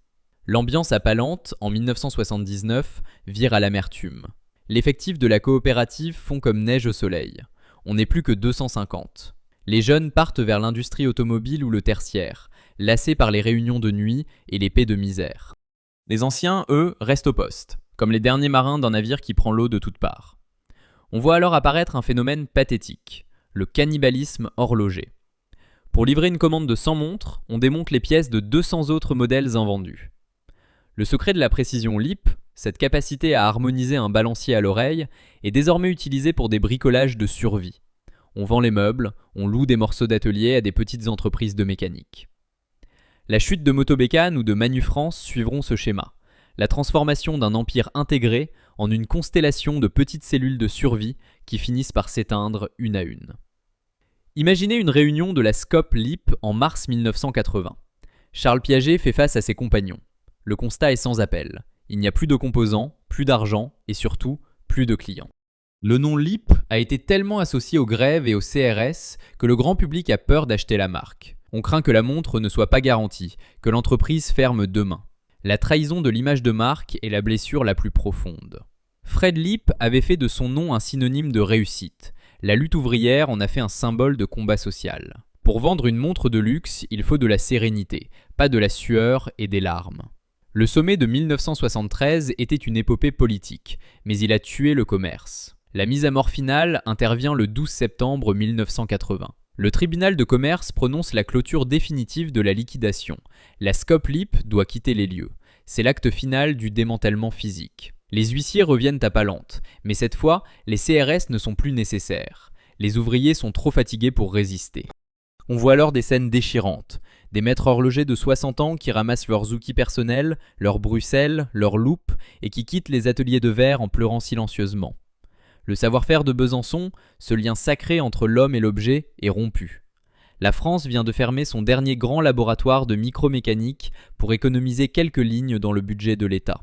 L'ambiance à Palente, en 1979, vire à l'amertume. L'effectif de la coopérative fond comme neige au soleil. On n'est plus que 250. Les jeunes partent vers l'industrie automobile ou le tertiaire, lassés par les réunions de nuit et les paix de misère. Les anciens, eux, restent au poste, comme les derniers marins d'un navire qui prend l'eau de toutes parts. On voit alors apparaître un phénomène pathétique, le cannibalisme horloger. Pour livrer une commande de 100 montres, on démonte les pièces de 200 autres modèles invendus. Le secret de la précision LIP, cette capacité à harmoniser un balancier à l'oreille, est désormais utilisé pour des bricolages de survie. On vend les meubles, on loue des morceaux d'atelier à des petites entreprises de mécanique. La chute de Motobécane ou de Manufrance suivront ce schéma. La transformation d'un empire intégré en une constellation de petites cellules de survie qui finissent par s'éteindre une à une. Imaginez une réunion de la SCOP LIP en mars 1980. Charles Piaget fait face à ses compagnons. Le constat est sans appel. Il n'y a plus de composants, plus d'argent et surtout, plus de clients. Le nom LIP a été tellement associé aux grèves et au CRS que le grand public a peur d'acheter la marque. On craint que la montre ne soit pas garantie, que l'entreprise ferme demain. La trahison de l'image de marque est la blessure la plus profonde. Fred Lip avait fait de son nom un synonyme de réussite. La lutte ouvrière en a fait un symbole de combat social. Pour vendre une montre de luxe, il faut de la sérénité, pas de la sueur et des larmes. Le sommet de 1973 était une épopée politique, mais il a tué le commerce. La mise à mort finale intervient le 12 septembre 1980. Le tribunal de commerce prononce la clôture définitive de la liquidation. La SCOP LIP doit quitter les lieux. C'est l'acte final du démantèlement physique. Les huissiers reviennent à Palante, mais cette fois, les CRS ne sont plus nécessaires. Les ouvriers sont trop fatigués pour résister. On voit alors des scènes déchirantes. Des maîtres horlogers de 60 ans qui ramassent leurs outils personnels, leurs bruxelles, leurs loupes et qui quittent les ateliers de verre en pleurant silencieusement. Le savoir-faire de Besançon, ce lien sacré entre l'homme et l'objet, est rompu. La France vient de fermer son dernier grand laboratoire de micromécanique pour économiser quelques lignes dans le budget de l'État.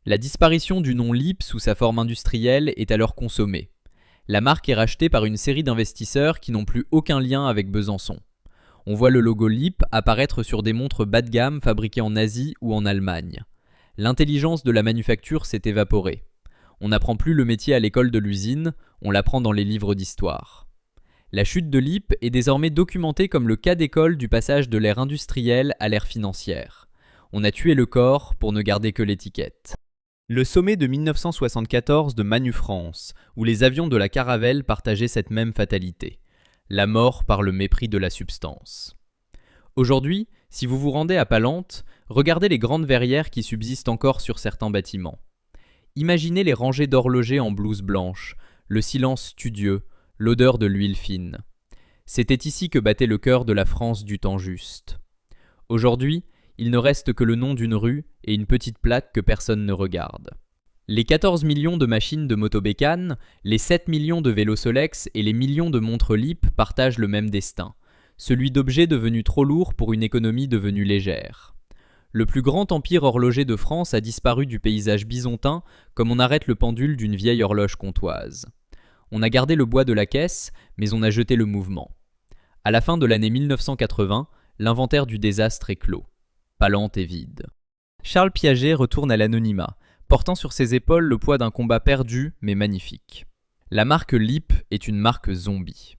La disparition du nom LIP sous sa forme industrielle est alors consommée. La marque est rachetée par une série d'investisseurs qui n'ont plus aucun lien avec Besançon. On voit le logo LIP apparaître sur des montres bas de gamme fabriquées en Asie ou en Allemagne. L'intelligence de la manufacture s'est évaporée. On n'apprend plus le métier à l'école de l'usine, on l'apprend dans les livres d'histoire. La chute de LIP est désormais documentée comme le cas d'école du passage de l'ère industrielle à l'ère financière. On a tué le corps pour ne garder que l'étiquette. Le sommet de 1974 de Manufrance, où les avions de la Caravelle partageaient cette même fatalité. La mort par le mépris de la substance. Aujourd'hui, si vous vous rendez à Palante, regardez les grandes verrières qui subsistent encore sur certains bâtiments. Imaginez les rangées d'horlogers en blouse blanche, le silence studieux, l'odeur de l'huile fine. C'était ici que battait le cœur de la France du temps juste. Aujourd'hui, il ne reste que le nom d'une rue et une petite plaque que personne ne regarde. Les 14 millions de machines de Motobécane, les 7 millions de vélos Solex et les millions de montres LIP partagent le même destin, celui d'objets devenus trop lourds pour une économie devenue légère. Le plus grand empire horloger de France a disparu du paysage bisontin comme on arrête le pendule d'une vieille horloge comtoise. On a gardé le bois de la caisse, mais on a jeté le mouvement. À la fin de l'année 1980, l'inventaire du désastre est clos. Palante est vide. Charles Piaget retourne à l'anonymat, portant sur ses épaules le poids d'un combat perdu mais magnifique. La marque LIP est une marque zombie.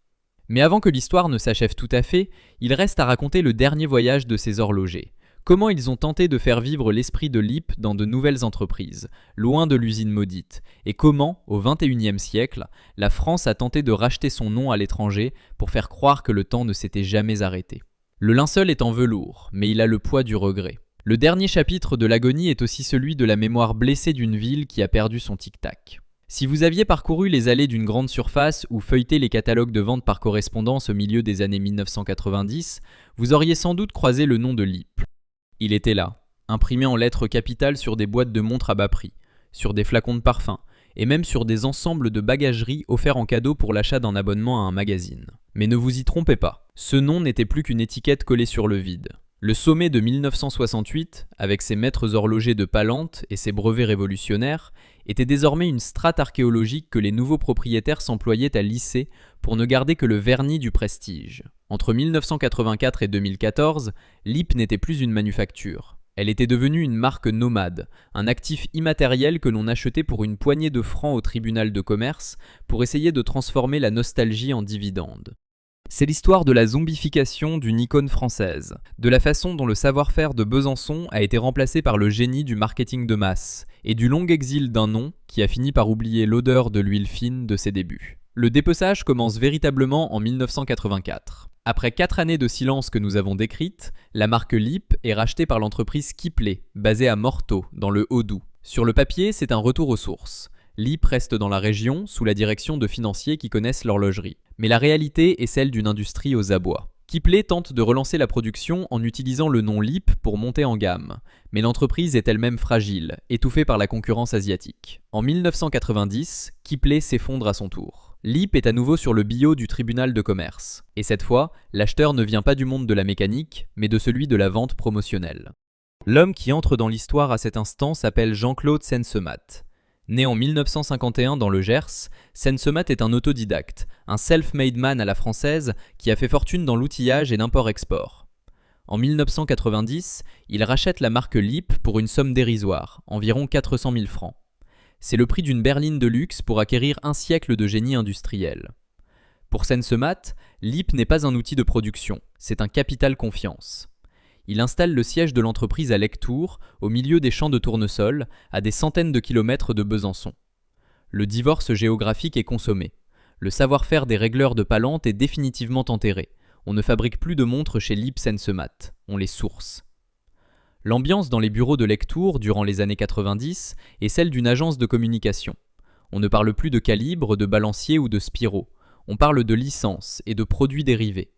Mais avant que l'histoire ne s'achève tout à fait, il reste à raconter le dernier voyage de ces horlogers. Comment ils ont tenté de faire vivre l'esprit de LIP dans de nouvelles entreprises, loin de l'usine maudite, et comment, au XXIe siècle, la France a tenté de racheter son nom à l'étranger pour faire croire que le temps ne s'était jamais arrêté. Le linceul est en velours, mais il a le poids du regret. Le dernier chapitre de l'agonie est aussi celui de la mémoire blessée d'une ville qui a perdu son tic-tac. Si vous aviez parcouru les allées d'une grande surface ou feuilleté les catalogues de vente par correspondance au milieu des années 1990, vous auriez sans doute croisé le nom de LIP. Il était là, imprimé en lettres capitales sur des boîtes de montres à bas prix, sur des flacons de parfum, et même sur des ensembles de bagageries offerts en cadeau pour l'achat d'un abonnement à un magazine. Mais ne vous y trompez pas, ce nom n'était plus qu'une étiquette collée sur le vide. Le sommet de 1968, avec ses maîtres horlogers de Palante et ses brevets révolutionnaires, était désormais une strate archéologique que les nouveaux propriétaires s'employaient à lisser pour ne garder que le vernis du prestige. Entre 1984 et 2014, LIP n'était plus une manufacture. Elle était devenue une marque nomade, un actif immatériel que l'on achetait pour une poignée de francs au tribunal de commerce pour essayer de transformer la nostalgie en dividende. C'est l'histoire de la zombification d'une icône française, de la façon dont le savoir-faire de Besançon a été remplacé par le génie du marketing de masse, et du long exil d'un nom qui a fini par oublier l'odeur de l'huile fine de ses débuts. Le dépeçage commence véritablement en 1984. Après 4 années de silence que nous avons décrites, la marque Lip est rachetée par l'entreprise Kipler, basée à Morteau, dans le Haut-Doubs. Sur le papier, c'est un retour aux sources. Lip reste dans la région, sous la direction de financiers qui connaissent l'horlogerie. Mais la réalité est celle d'une industrie aux abois. Kipler tente de relancer la production en utilisant le nom Lip pour monter en gamme. Mais l'entreprise est elle-même fragile, étouffée par la concurrence asiatique. En 1990, Kipler s'effondre à son tour. Lip est à nouveau sur le bio du tribunal de commerce. Et cette fois, l'acheteur ne vient pas du monde de la mécanique, mais de celui de la vente promotionnelle. L'homme qui entre dans l'histoire à cet instant s'appelle Jean-Claude Sensemat. Né en 1951 dans le Gers, Sensemat est un autodidacte, un self-made man à la française qui a fait fortune dans l'outillage et l'import-export. En 1990, il rachète la marque Lip pour une somme dérisoire, environ 400 000 francs. C'est le prix d'une berline de luxe pour acquérir un siècle de génie industriel. Pour Sensemat, Lip n'est pas un outil de production, c'est un capital confiance. Il installe le siège de l'entreprise à Lectoure, au milieu des champs de tournesol, à des centaines de kilomètres de Besançon. Le divorce géographique est consommé. Le savoir-faire des régleurs de Palante est définitivement enterré. On ne fabrique plus de montres chez Lip Sensemat, on les source. L'ambiance dans les bureaux de Lectoure durant les années 90 est celle d'une agence de communication. On ne parle plus de calibre, de balancier ou de spiraux. On parle de licences et de produits dérivés.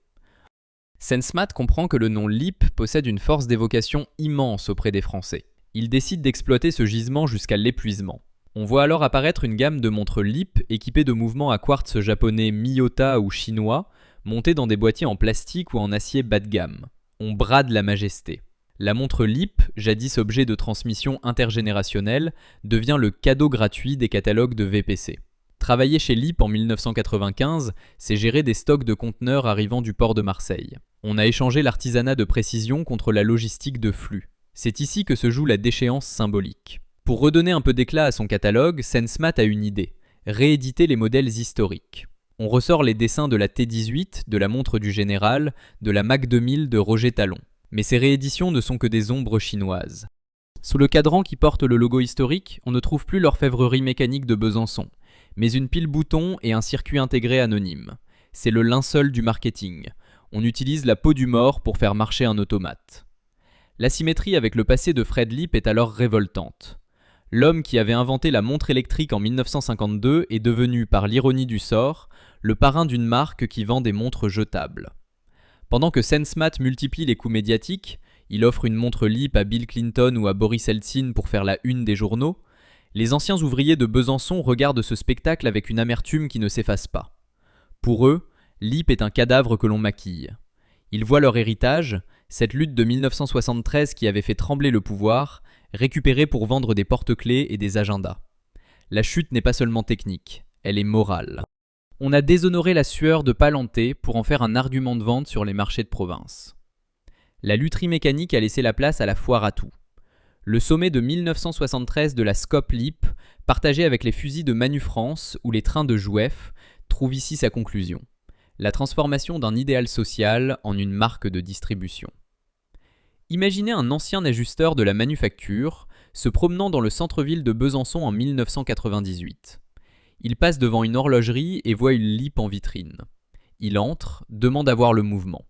Sensemat comprend que le nom Lip possède une force d'évocation immense auprès des Français. Il décide d'exploiter ce gisement jusqu'à l'épuisement. On voit alors apparaître une gamme de montres Lip équipées de mouvements à quartz japonais Miyota ou chinois, montés dans des boîtiers en plastique ou en acier bas de gamme. On brade la majesté. La montre Lip, jadis objet de transmission intergénérationnelle, devient le cadeau gratuit des catalogues de VPC. Travailler chez Lip en 1995, c'est gérer des stocks de conteneurs arrivant du port de Marseille. On a échangé l'artisanat de précision contre la logistique de flux. C'est ici que se joue la déchéance symbolique. Pour redonner un peu d'éclat à son catalogue, Sensemat a une idée, rééditer les modèles historiques. On ressort les dessins de la T18, de la montre du Général, de la Mac 2000 de Roger Talon. Mais ces rééditions ne sont que des ombres chinoises. Sous le cadran qui porte le logo historique, on ne trouve plus l'orfèvrerie mécanique de Besançon, mais une pile bouton et un circuit intégré anonyme. C'est le linceul du marketing. On utilise la peau du mort pour faire marcher un automate. L'asymétrie avec le passé de Fred Lip est alors révoltante. L'homme qui avait inventé la montre électrique en 1952 est devenu, par l'ironie du sort, le parrain d'une marque qui vend des montres jetables. Pendant que Sensemat multiplie les coups médiatiques, il offre une montre Lip à Bill Clinton ou à Boris Eltsine pour faire la une des journaux, les anciens ouvriers de Besançon regardent ce spectacle avec une amertume qui ne s'efface pas. Pour eux, Lip est un cadavre que l'on maquille. Ils voient leur héritage, cette lutte de 1973 qui avait fait trembler le pouvoir, récupérée pour vendre des porte-clés et des agendas. La chute n'est pas seulement technique, elle est morale. On a déshonoré la sueur de Palanté pour en faire un argument de vente sur les marchés de province. La lutherie mécanique a laissé la place à la foire à tout. Le sommet de 1973 de la Scope Lip, partagé avec les fusils de Manu France ou les trains de Jouef, trouve ici sa conclusion. La transformation d'un idéal social en une marque de distribution. Imaginez un ancien ajusteur de la manufacture se promenant dans le centre-ville de Besançon en 1998. Il passe devant une horlogerie et voit une Lip en vitrine. Il entre, demande à voir le mouvement.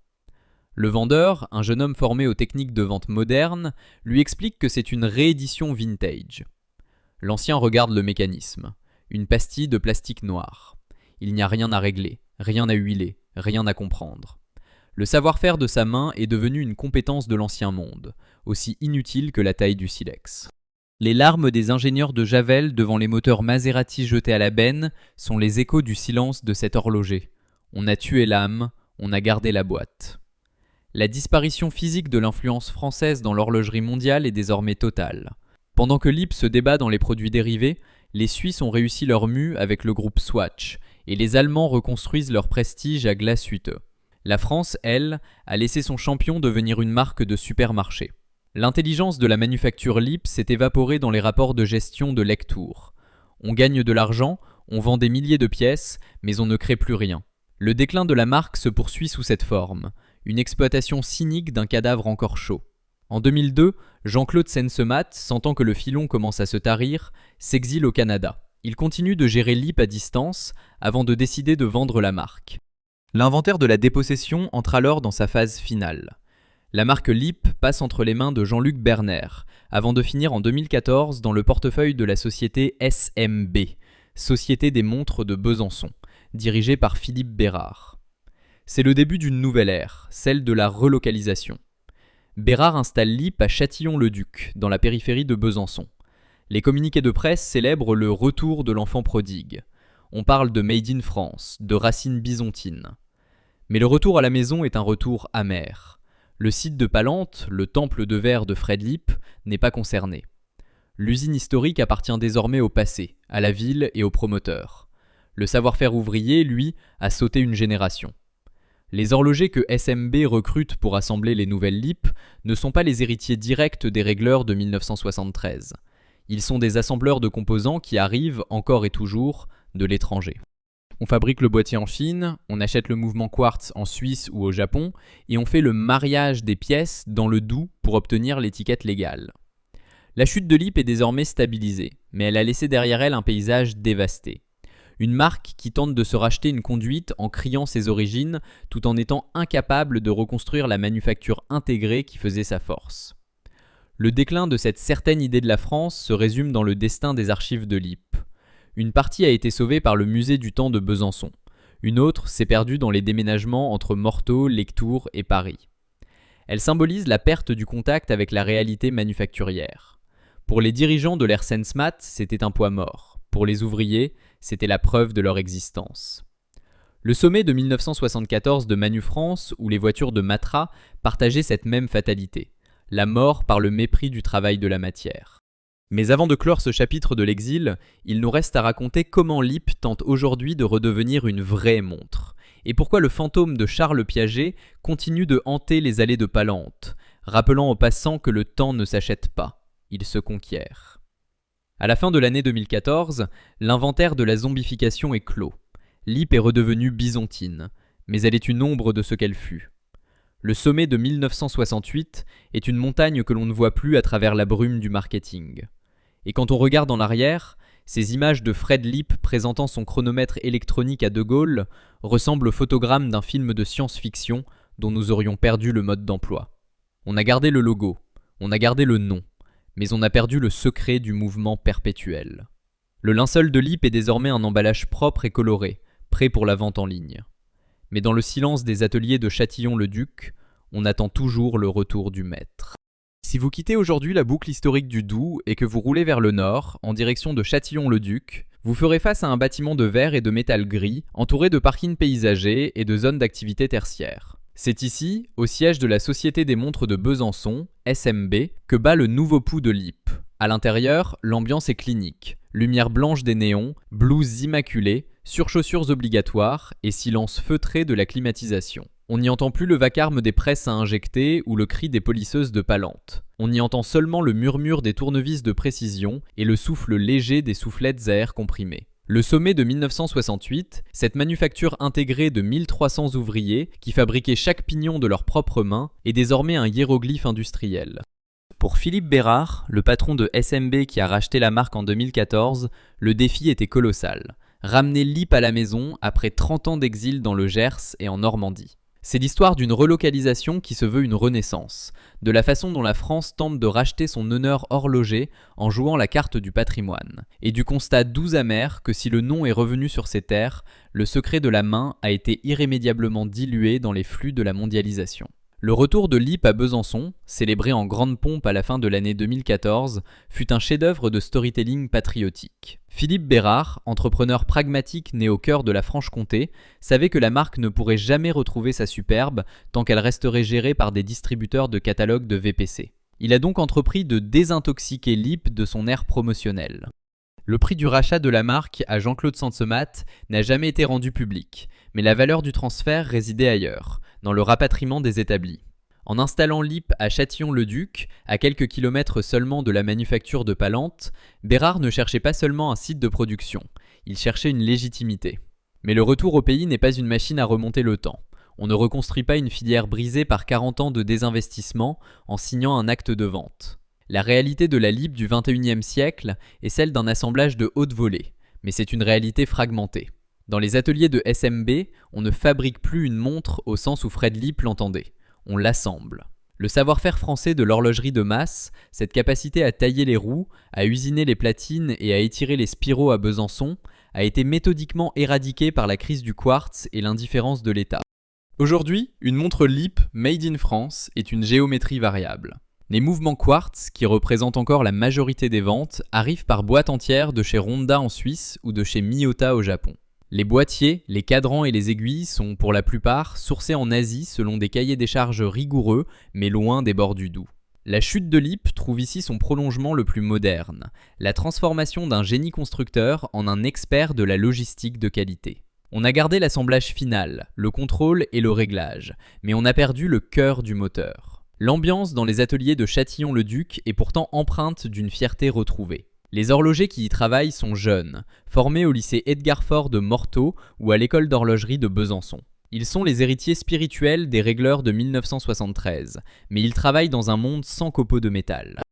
Le vendeur, un jeune homme formé aux techniques de vente modernes, lui explique que c'est une réédition vintage. L'ancien regarde le mécanisme. Une pastille de plastique noir. Il n'y a rien à régler, rien à huiler, rien à comprendre. Le savoir-faire de sa main est devenu une compétence de l'ancien monde, aussi inutile que la taille du silex. Les larmes des ingénieurs de Javel devant les moteurs Maserati jetés à la benne sont les échos du silence de cet horloger. On a tué l'âme, on a gardé la boîte. La disparition physique de l'influence française dans l'horlogerie mondiale est désormais totale. Pendant que Lip se débat dans les produits dérivés, les Suisses ont réussi leur mue avec le groupe Swatch, et les Allemands reconstruisent leur prestige à Glashütte. La France, elle, a laissé son champion devenir une marque de supermarché. L'intelligence de la manufacture Lip s'est évaporée dans les rapports de gestion de Lectoure. On gagne de l'argent, on vend des milliers de pièces, mais on ne crée plus rien. Le déclin de la marque se poursuit sous cette forme, une exploitation cynique d'un cadavre encore chaud. En 2002, Jean-Claude Sensemat, sentant que le filon commence à se tarir, s'exile au Canada. Il continue de gérer Lip à distance avant de décider de vendre la marque. L'inventaire de la dépossession entre alors dans sa phase finale. La marque LIP passe entre les mains de Jean-Luc Berner, avant de finir en 2014 dans le portefeuille de la société SMB, Société des montres de Besançon, dirigée par Philippe Bérard. C'est le début d'une nouvelle ère, celle de la relocalisation. Bérard installe LIP à Châtillon-le-Duc, dans la périphérie de Besançon. Les communiqués de presse célèbrent le retour de l'enfant prodigue. On parle de Made in France, de racines byzantines. Mais le retour à la maison est un retour amer. Le site de Palente, le temple de verre de Fred Lipp, n'est pas concerné. L'usine historique appartient désormais au passé, à la ville et aux promoteurs. Le savoir-faire ouvrier, lui, a sauté une génération. Les horlogers que SMB recrute pour assembler les nouvelles Lipp ne sont pas les héritiers directs des régleurs de 1973. Ils sont des assembleurs de composants qui arrivent, encore et toujours, de l'étranger. On fabrique le boîtier en Chine, on achète le mouvement quartz en Suisse ou au Japon, et on fait le mariage des pièces dans le Doubs pour obtenir l'étiquette légale. La chute de Lipp est désormais stabilisée, mais elle a laissé derrière elle un paysage dévasté. Une marque qui tente de se racheter une conduite en criant ses origines, tout en étant incapable de reconstruire la manufacture intégrée qui faisait sa force. Le déclin de cette certaine idée de la France se résume dans le destin des archives de Lipp. Une partie a été sauvée par le musée du temps de Besançon. Une autre s'est perdue dans les déménagements entre Morteau, Lectoure et Paris. Elle symbolise la perte du contact avec la réalité manufacturière. Pour les dirigeants de l'ère Sensmat, c'était un poids mort. Pour les ouvriers, c'était la preuve de leur existence. Le sommet de 1974 de Manu-France, où les voitures de Matra partageaient cette même fatalité, la mort par le mépris du travail de la matière. Mais avant de clore ce chapitre de l'exil, il nous reste à raconter comment Lipp tente aujourd'hui de redevenir une vraie montre, et pourquoi le fantôme de Charles Piaget continue de hanter les allées de Palente, rappelant aux passants que le temps ne s'achète pas, il se conquiert. À la fin de l'année 2014, l'inventaire de la zombification est clos. Lipp est redevenue byzantine, mais elle est une ombre de ce qu'elle fut. Le sommet de 1968 est une montagne que l'on ne voit plus à travers la brume du marketing. Et quand on regarde en arrière, ces images de Fred Lipp présentant son chronomètre électronique à De Gaulle ressemblent aux photogrammes d'un film de science-fiction dont nous aurions perdu le mode d'emploi. On a gardé le logo, on a gardé le nom, mais on a perdu le secret du mouvement perpétuel. Le linceul de Lipp est désormais un emballage propre et coloré, prêt pour la vente en ligne. Mais dans le silence des ateliers de Châtillon-le-Duc, on attend toujours le retour du maître. Si vous quittez aujourd'hui la boucle historique du Doubs et que vous roulez vers le nord, en direction de Châtillon-le-Duc, vous ferez face à un bâtiment de verre et de métal gris, entouré de parkings paysagers et de zones d'activité tertiaire. C'est ici, au siège de la Société des montres de Besançon, SMB, que bat le nouveau pouls de Lipp. À l'intérieur, l'ambiance est clinique. Lumière blanche des néons, blouses immaculées, surchaussures obligatoires et silence feutré de la climatisation. On n'y entend plus le vacarme des presses à injecter ou le cri des polisseuses de Palente. On y entend seulement le murmure des tournevis de précision et le souffle léger des soufflettes à air comprimé. Le sommet de 1968, cette manufacture intégrée de 1300 ouvriers qui fabriquaient chaque pignon de leurs propres mains, est désormais un hiéroglyphe industriel. Pour Philippe Bérard, le patron de SMB qui a racheté la marque en 2014, le défi était colossal. Ramener Lipp à la maison après 30 ans d'exil dans le Gers et en Normandie. C'est l'histoire d'une relocalisation qui se veut une renaissance, de la façon dont la France tente de racheter son honneur horloger en jouant la carte du patrimoine, et du constat doux amer que si le nom est revenu sur ces terres, le secret de la main a été irrémédiablement dilué dans les flux de la mondialisation. Le retour de Lipp à Besançon, célébré en grande pompe à la fin de l'année 2014, fut un chef-d'œuvre de storytelling patriotique. Philippe Bérard, entrepreneur pragmatique né au cœur de la Franche-Comté, savait que la marque ne pourrait jamais retrouver sa superbe tant qu'elle resterait gérée par des distributeurs de catalogues de VPC. Il a donc entrepris de désintoxiquer Lipp de son air promotionnel. Le prix du rachat de la marque à Jean-Claude Sansemat n'a jamais été rendu public, mais la valeur du transfert résidait ailleurs, dans le rapatriement des établis. En installant Lipp à Châtillon-le-Duc, à quelques kilomètres seulement de la manufacture de Palente, Bérard ne cherchait pas seulement un site de production, il cherchait une légitimité. Mais le retour au pays n'est pas une machine à remonter le temps. On ne reconstruit pas une filière brisée par 40 ans de désinvestissement en signant un acte de vente. La réalité de la Lipp du XXIe siècle est celle d'un assemblage de haute volée, mais c'est une réalité fragmentée. Dans les ateliers de SMB, on ne fabrique plus une montre au sens où Fred Lipp l'entendait, on l'assemble. Le savoir-faire français de l'horlogerie de masse, cette capacité à tailler les roues, à usiner les platines et à étirer les spiraux à Besançon, a été méthodiquement éradiqué par la crise du quartz et l'indifférence de l'État. Aujourd'hui, une montre Lipp made in France est une géométrie variable. Les mouvements quartz, qui représentent encore la majorité des ventes, arrivent par boîte entière de chez Ronda en Suisse ou de chez Miyota au Japon. Les boîtiers, les cadrans et les aiguilles sont, pour la plupart, sourcés en Asie selon des cahiers des charges rigoureux, mais loin des bords du doux. La chute de Lipp trouve ici son prolongement le plus moderne, la transformation d'un génie constructeur en un expert de la logistique de qualité. On a gardé l'assemblage final, le contrôle et le réglage, mais on a perdu le cœur du moteur. L'ambiance dans les ateliers de Châtillon-le-Duc est pourtant empreinte d'une fierté retrouvée. Les horlogers qui y travaillent sont jeunes, formés au lycée Edgar Faure de Morteau ou à l'école d'horlogerie de Besançon. Ils sont les héritiers spirituels des régleurs de 1973, mais ils travaillent dans un monde sans copeaux de métal.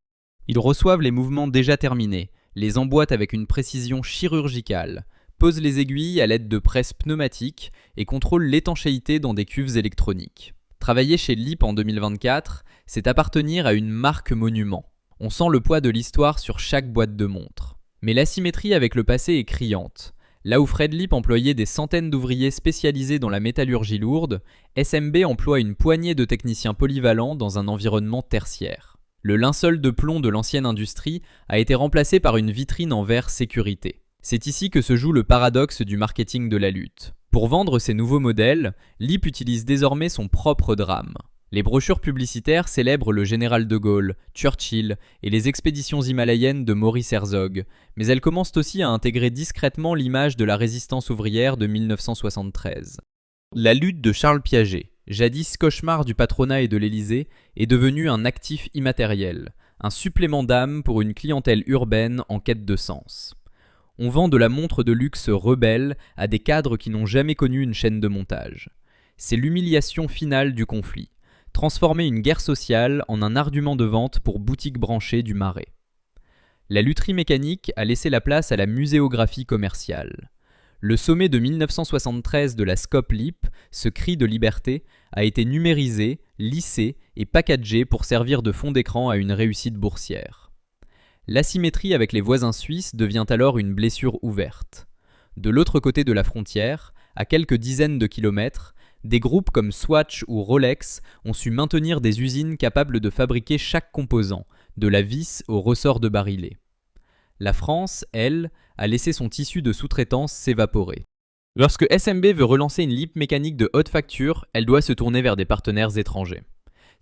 Ils reçoivent les mouvements déjà terminés, les emboîtent avec une précision chirurgicale, posent les aiguilles à l'aide de presses pneumatiques et contrôlent l'étanchéité dans des cuves électroniques. Travailler chez Lipp en 2024, c'est appartenir à une marque monument. On sent le poids de l'histoire sur chaque boîte de montre. Mais l'asymétrie avec le passé est criante. Là où Fred Lipp employait des centaines d'ouvriers spécialisés dans la métallurgie lourde, SMB emploie une poignée de techniciens polyvalents dans un environnement tertiaire. Le linceul de plomb de l'ancienne industrie a été remplacé par une vitrine en verre sécurité. C'est ici que se joue le paradoxe du marketing de la lutte. Pour vendre ces nouveaux modèles, Lipp utilise désormais son propre drame. Les brochures publicitaires célèbrent le général de Gaulle, Churchill et les expéditions himalayennes de Maurice Herzog, mais elles commencent aussi à intégrer discrètement l'image de la résistance ouvrière de 1973. La lutte de Charles Piaget, jadis cauchemar du patronat et de l'Élysée, est devenue un actif immatériel, un supplément d'âme pour une clientèle urbaine en quête de sens. On vend de la montre de luxe rebelle à des cadres qui n'ont jamais connu une chaîne de montage. C'est l'humiliation finale du conflit. Transformer une guerre sociale en un argument de vente pour boutique branchée du Marais. La lutherie mécanique a laissé la place à la muséographie commerciale. Le sommet de 1973 de la Scope Lipp, ce cri de liberté, a été numérisé, lissé et packagé pour servir de fond d'écran à une réussite boursière. L'asymétrie avec les voisins suisses devient alors une blessure ouverte. De l'autre côté de la frontière, à quelques dizaines de kilomètres, des groupes comme Swatch ou Rolex ont su maintenir des usines capables de fabriquer chaque composant, de la vis au ressort de barillet. La France, elle, a laissé son tissu de sous-traitance s'évaporer. Lorsque SMB veut relancer une Lipp mécanique de haute facture, elle doit se tourner vers des partenaires étrangers.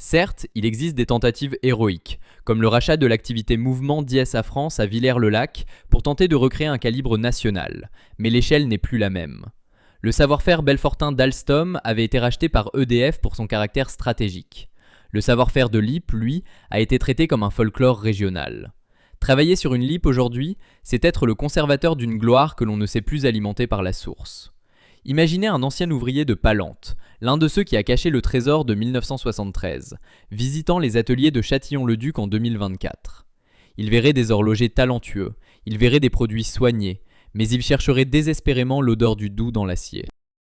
Certes, il existe des tentatives héroïques, comme le rachat de l'activité mouvement d'ISA France à Villers-le-Lac pour tenter de recréer un calibre national, mais l'échelle n'est plus la même. Le savoir-faire belfortain d'Alstom avait été racheté par EDF pour son caractère stratégique. Le savoir-faire de Lipp, lui, a été traité comme un folklore régional. Travailler sur une Lipp aujourd'hui, c'est être le conservateur d'une gloire que l'on ne sait plus alimenter par la source. Imaginez un ancien ouvrier de Palante, l'un de ceux qui a caché le trésor de 1973, visitant les ateliers de Châtillon-le-Duc en 2024. Il verrait des horlogers talentueux, il verrait des produits soignés, mais il chercherait désespérément l'odeur du doux dans l'acier.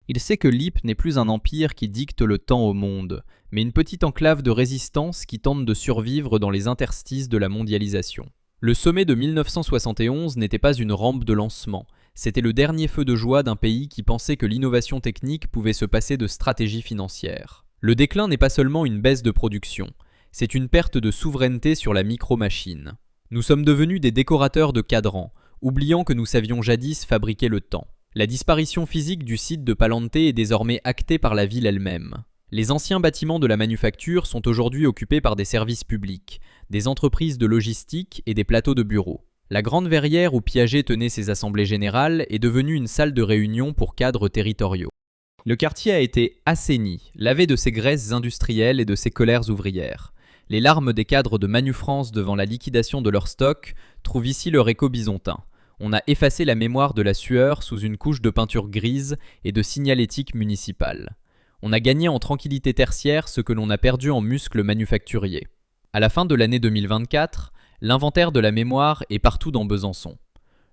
Il sait que Lipp n'est plus un empire qui dicte le temps au monde, mais une petite enclave de résistance qui tente de survivre dans les interstices de la mondialisation. Le sommet de 1971 n'était pas une rampe de lancement, c'était le dernier feu de joie d'un pays qui pensait que l'innovation technique pouvait se passer de stratégie financière. Le déclin n'est pas seulement une baisse de production, c'est une perte de souveraineté sur la micro-machine. Nous sommes devenus des décorateurs de cadrans, oubliant que nous savions jadis fabriquer le temps. La disparition physique du site de Palante est désormais actée par la ville elle-même. Les anciens bâtiments de la manufacture sont aujourd'hui occupés par des services publics, des entreprises de logistique et des plateaux de bureaux. La grande verrière où Piaget tenait ses assemblées générales est devenue une salle de réunion pour cadres territoriaux. Le quartier a été assaini, lavé de ses graisses industrielles et de ses colères ouvrières. Les larmes des cadres de Manufrance devant la liquidation de leur stock trouvent ici leur écho bisontin. On a effacé la mémoire de la sueur sous une couche de peinture grise et de signalétique municipale. On a gagné en tranquillité tertiaire ce que l'on a perdu en muscles manufacturiers. À la fin de l'année 2024, l'inventaire de la mémoire est partout dans Besançon.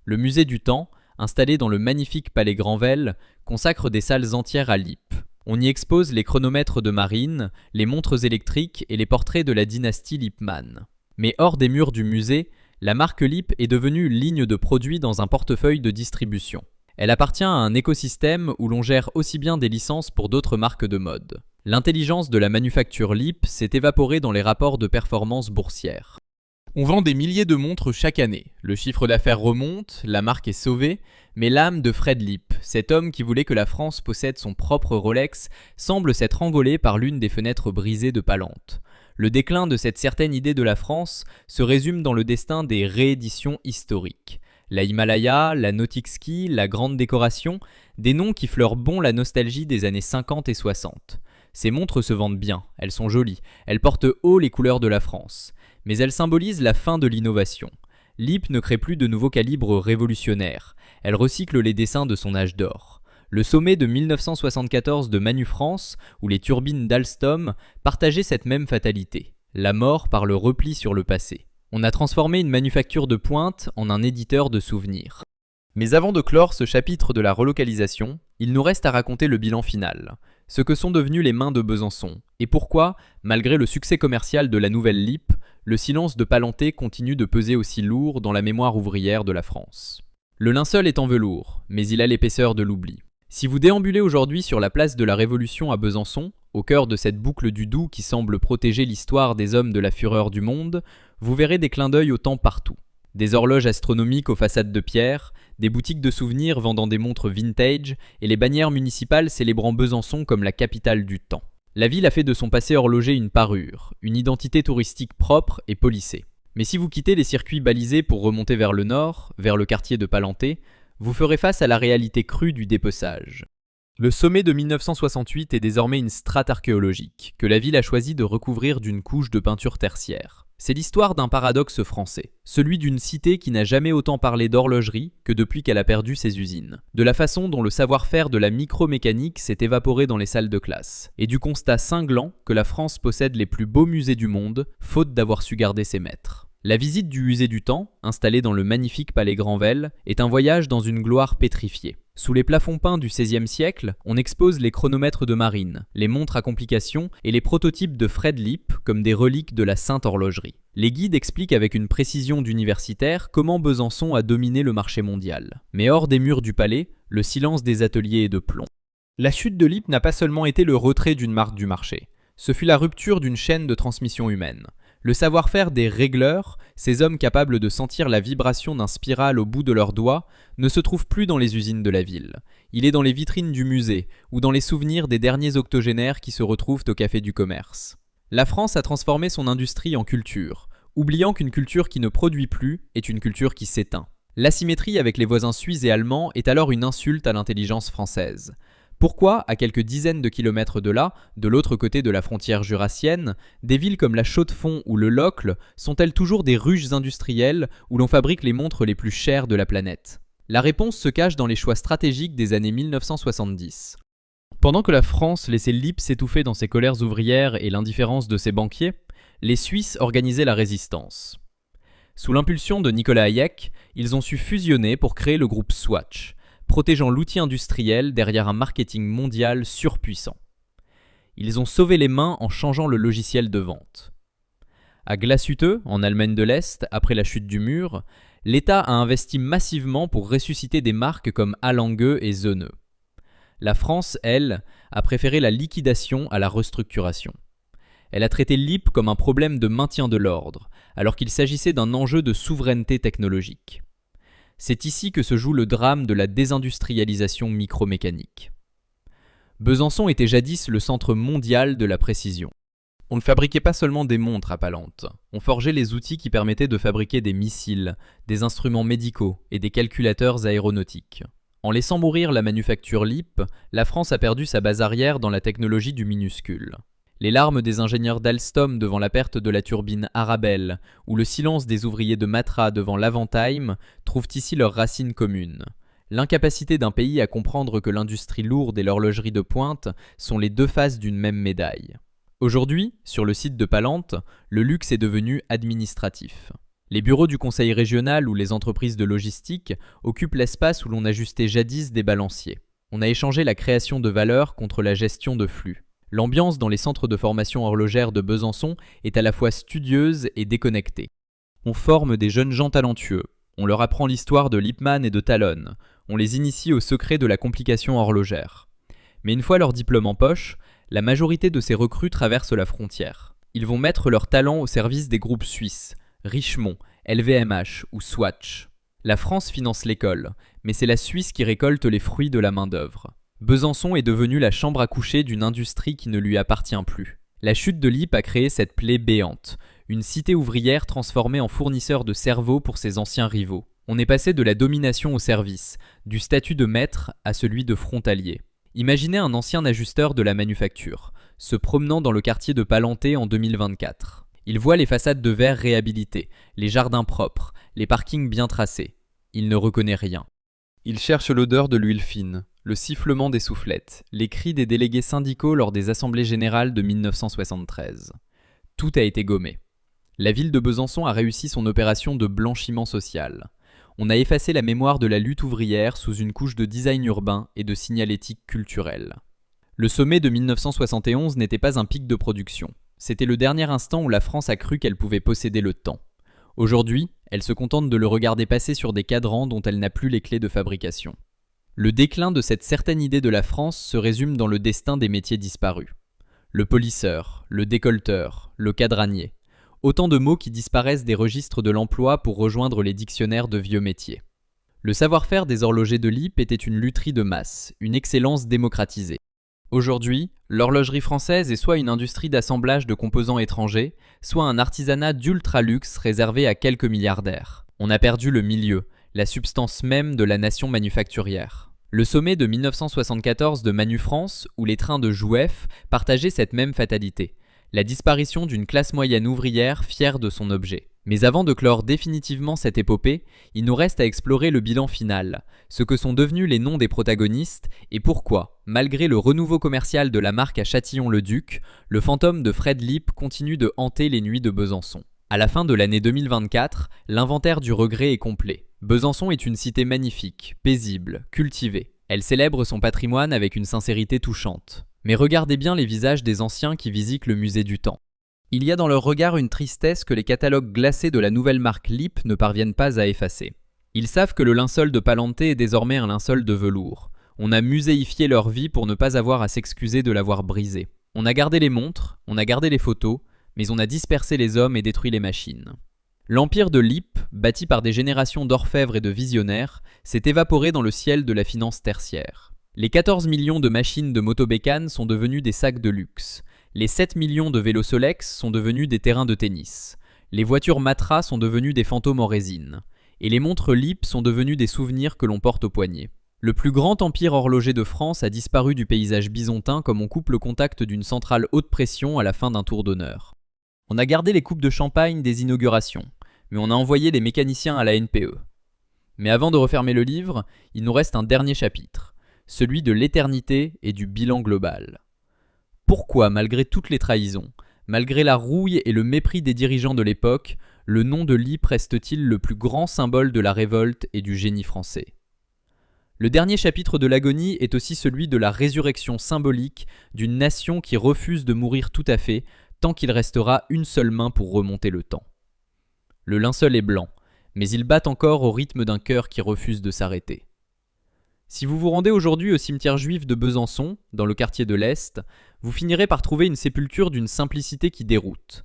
Le musée du temps, installé dans le magnifique palais Granvelle, consacre des salles entières à LIP. On y expose les chronomètres de marine, les montres électriques et les portraits de la dynastie Lippmann. Mais hors des murs du musée, la marque LIP est devenue ligne de produits dans un portefeuille de distribution. Elle appartient à un écosystème où l'on gère aussi bien des licences pour d'autres marques de mode. L'intelligence de la manufacture LIP s'est évaporée dans les rapports de performance boursière. On vend des milliers de montres chaque année. Le chiffre d'affaires remonte, la marque est sauvée, mais l'âme de Fred Lip, cet homme qui voulait que la France possède son propre Rolex, semble s'être envolée par l'une des fenêtres brisées de Palante. Le déclin de cette certaine idée de la France se résume dans le destin des rééditions historiques. La Himalaya, la Nautic Ski, la Grande Décoration, des noms qui fleurent bon la nostalgie des années 50 et 60. Ces montres se vendent bien, elles sont jolies, elles portent haut les couleurs de la France. Mais elles symbolisent la fin de l'innovation. LIP ne crée plus de nouveaux calibres révolutionnaires, elle recycle les dessins de son âge d'or. Le sommet de 1974 de Manu France, où les turbines d'Alstom partageaient cette même fatalité, la mort par le repli sur le passé. On a transformé une manufacture de pointe en un éditeur de souvenirs. Mais avant de clore ce chapitre de la relocalisation, il nous reste à raconter le bilan final. Ce que sont devenues les mains de Besançon, et pourquoi, malgré le succès commercial de la nouvelle LIP, le silence de Palanté continue de peser aussi lourd dans la mémoire ouvrière de la France. Le linceul est en velours, mais il a l'épaisseur de l'oubli. Si vous déambulez aujourd'hui sur la place de la Révolution à Besançon, au cœur de cette boucle du Doubs qui semble protéger l'histoire des hommes de la fureur du monde, vous verrez des clins d'œil au temps partout. Des horloges astronomiques aux façades de pierre, des boutiques de souvenirs vendant des montres vintage et les bannières municipales célébrant Besançon comme la capitale du temps. La ville a fait de son passé horloger une parure, une identité touristique propre et polissée. Mais si vous quittez les circuits balisés pour remonter vers le nord, vers le quartier de Palanté, vous ferez face à la réalité crue du dépeçage. Le sommet de 1968 est désormais une strate archéologique, que la ville a choisi de recouvrir d'une couche de peinture tertiaire. C'est l'histoire d'un paradoxe français, celui d'une cité qui n'a jamais autant parlé d'horlogerie que depuis qu'elle a perdu ses usines, de la façon dont le savoir-faire de la micromécanique s'est évaporé dans les salles de classe, et du constat cinglant que la France possède les plus beaux musées du monde, faute d'avoir su garder ses maîtres. La visite du musée du temps, installé dans le magnifique palais Granvelle, est un voyage dans une gloire pétrifiée. Sous les plafonds peints du XVIe siècle, on expose les chronomètres de marine, les montres à complications et les prototypes de Fred Lip comme des reliques de la sainte horlogerie. Les guides expliquent avec une précision d'universitaire comment Besançon a dominé le marché mondial. Mais hors des murs du palais, le silence des ateliers est de plomb. La chute de Lip n'a pas seulement été le retrait d'une marque du marché, ce fut la rupture d'une chaîne de transmission humaine. Le savoir-faire des régleurs, ces hommes capables de sentir la vibration d'un spiral au bout de leurs doigts, ne se trouve plus dans les usines de la ville. Il est dans les vitrines du musée ou dans les souvenirs des derniers octogénaires qui se retrouvent au café du commerce. La France a transformé son industrie en culture, oubliant qu'une culture qui ne produit plus est une culture qui s'éteint. L'asymétrie avec les voisins suisses et allemands est alors une insulte à l'intelligence française. Pourquoi, à quelques dizaines de kilomètres de là, de l'autre côté de la frontière jurassienne, des villes comme la Chaux-de-Fonds ou le Locle sont-elles toujours des ruches industrielles où l'on fabrique les montres les plus chères de la planète ? La réponse se cache dans les choix stratégiques des années 1970. Pendant que la France laissait Lip s'étouffer dans ses colères ouvrières et l'indifférence de ses banquiers, les Suisses organisaient la résistance. Sous l'impulsion de Nicolas Hayek, ils ont su fusionner pour créer le groupe Swatch, protégeant l'outil industriel derrière un marketing mondial surpuissant. Ils ont sauvé les mains en changeant le logiciel de vente. À Glashütte, en Allemagne de l'Est, après la chute du mur, l'État a investi massivement pour ressusciter des marques comme A. Lange et Zone. La France, elle, a préféré la liquidation à la restructuration. Elle a traité Lip comme un problème de maintien de l'ordre, alors qu'il s'agissait d'un enjeu de souveraineté technologique. C'est ici que se joue le drame de la désindustrialisation micromécanique. Besançon était jadis le centre mondial de la précision. On ne fabriquait pas seulement des montres à Palante, on forgeait les outils qui permettaient de fabriquer des missiles, des instruments médicaux et des calculateurs aéronautiques. En laissant mourir la manufacture Lip, la France a perdu sa base arrière dans la technologie du minuscule. Les larmes des ingénieurs d'Alstom devant la perte de la turbine Arabelle ou le silence des ouvriers de Matra devant l'Avantime trouvent ici leurs racines communes. L'incapacité d'un pays à comprendre que l'industrie lourde et l'horlogerie de pointe sont les deux faces d'une même médaille. Aujourd'hui, sur le site de Palante, le luxe est devenu administratif. Les bureaux du conseil régional ou les entreprises de logistique occupent l'espace où l'on ajustait jadis des balanciers. On a échangé la création de valeur contre la gestion de flux. L'ambiance dans les centres de formation horlogère de Besançon est à la fois studieuse et déconnectée. On forme des jeunes gens talentueux. On leur apprend l'histoire de Lippmann et de Talon. On les initie au secret de la complication horlogère. Mais une fois leur diplôme en poche, la majorité de ces recrues traversent la frontière. Ils vont mettre leur talent au service des groupes suisses, Richemont, LVMH ou Swatch. La France finance l'école, mais c'est la Suisse qui récolte les fruits de la main-d'œuvre. Besançon est devenue la chambre à coucher d'une industrie qui ne lui appartient plus. La chute de Lippe a créé cette plaie béante, une cité ouvrière transformée en fournisseur de cerveaux pour ses anciens rivaux. On est passé de la domination au service, du statut de maître à celui de frontalier. Imaginez un ancien ajusteur de la manufacture, se promenant dans le quartier de Palanté en 2024. Il voit les façades de verre réhabilitées, les jardins propres, les parkings bien tracés. Il ne reconnaît rien. Il cherche l'odeur de l'huile fine, le sifflement des soufflettes, les cris des délégués syndicaux lors des assemblées générales de 1973. Tout a été gommé. La ville de Besançon a réussi son opération de blanchiment social. On a effacé la mémoire de la lutte ouvrière sous une couche de design urbain et de signalétique culturelle. Le sommet de 1971 n'était pas un pic de production. C'était le dernier instant où la France a cru qu'elle pouvait posséder le temps. Aujourd'hui, elle se contente de le regarder passer sur des cadrans dont elle n'a plus les clés de fabrication. Le déclin de cette certaine idée de la France se résume dans le destin des métiers disparus. Le polisseur, le décolleteur, le cadranier. Autant de mots qui disparaissent des registres de l'emploi pour rejoindre les dictionnaires de vieux métiers. Le savoir-faire des horlogers de Lippe était une lutherie de masse, une excellence démocratisée. Aujourd'hui, l'horlogerie française est soit une industrie d'assemblage de composants étrangers, soit un artisanat d'ultra-luxe réservé à quelques milliardaires. On a perdu le milieu, la substance même de la nation manufacturière. Le sommet de 1974 de Manu France, ou les trains de Jouef, partageaient cette même fatalité. La disparition d'une classe moyenne ouvrière fière de son objet. Mais avant de clore définitivement cette épopée, il nous reste à explorer le bilan final, ce que sont devenus les noms des protagonistes et pourquoi, malgré le renouveau commercial de la marque à Châtillon-le-Duc, le fantôme de Fred Lippe continue de hanter les nuits de Besançon. À la fin de l'année 2024, l'inventaire du regret est complet. Besançon est une cité magnifique, paisible, cultivée. Elle célèbre son patrimoine avec une sincérité touchante. Mais regardez bien les visages des anciens qui visitent le musée du temps. Il y a dans leur regard une tristesse que les catalogues glacés de la nouvelle marque Lippe ne parviennent pas à effacer. Ils savent que le linceul de Palanté est désormais un linceul de velours. On a muséifié leur vie pour ne pas avoir à s'excuser de l'avoir brisé. On a gardé les montres, on a gardé les photos, mais on a dispersé les hommes et détruit les machines. L'empire de Lippe, bâti par des générations d'orfèvres et de visionnaires, s'est évaporé dans le ciel de la finance tertiaire. Les 14 millions de machines de motobécane sont devenues des sacs de luxe. Les 7 millions de vélos Solex sont devenus des terrains de tennis. Les voitures Matra sont devenues des fantômes en résine. Et les montres Lippe sont devenues des souvenirs que l'on porte au poignet. Le plus grand empire horloger de France a disparu du paysage bisontin comme on coupe le contact d'une centrale haute pression à la fin d'un tour d'honneur. On a gardé les coupes de champagne des inaugurations, mais on a envoyé les mécaniciens à la NPE. Mais avant de refermer le livre, il nous reste un dernier chapitre, celui de l'éternité et du bilan global. Pourquoi, malgré toutes les trahisons, malgré la rouille et le mépris des dirigeants de l'époque, le nom de Lippe reste-t-il le plus grand symbole de la révolte et du génie français ? Le dernier chapitre de l'agonie est aussi celui de la résurrection symbolique d'une nation qui refuse de mourir tout à fait tant qu'il restera une seule main pour remonter le temps. Le linceul est blanc, mais il bat encore au rythme d'un cœur qui refuse de s'arrêter. Si vous vous rendez aujourd'hui au cimetière juif de Besançon, dans le quartier de l'Est, vous finirez par trouver une sépulture d'une simplicité qui déroute.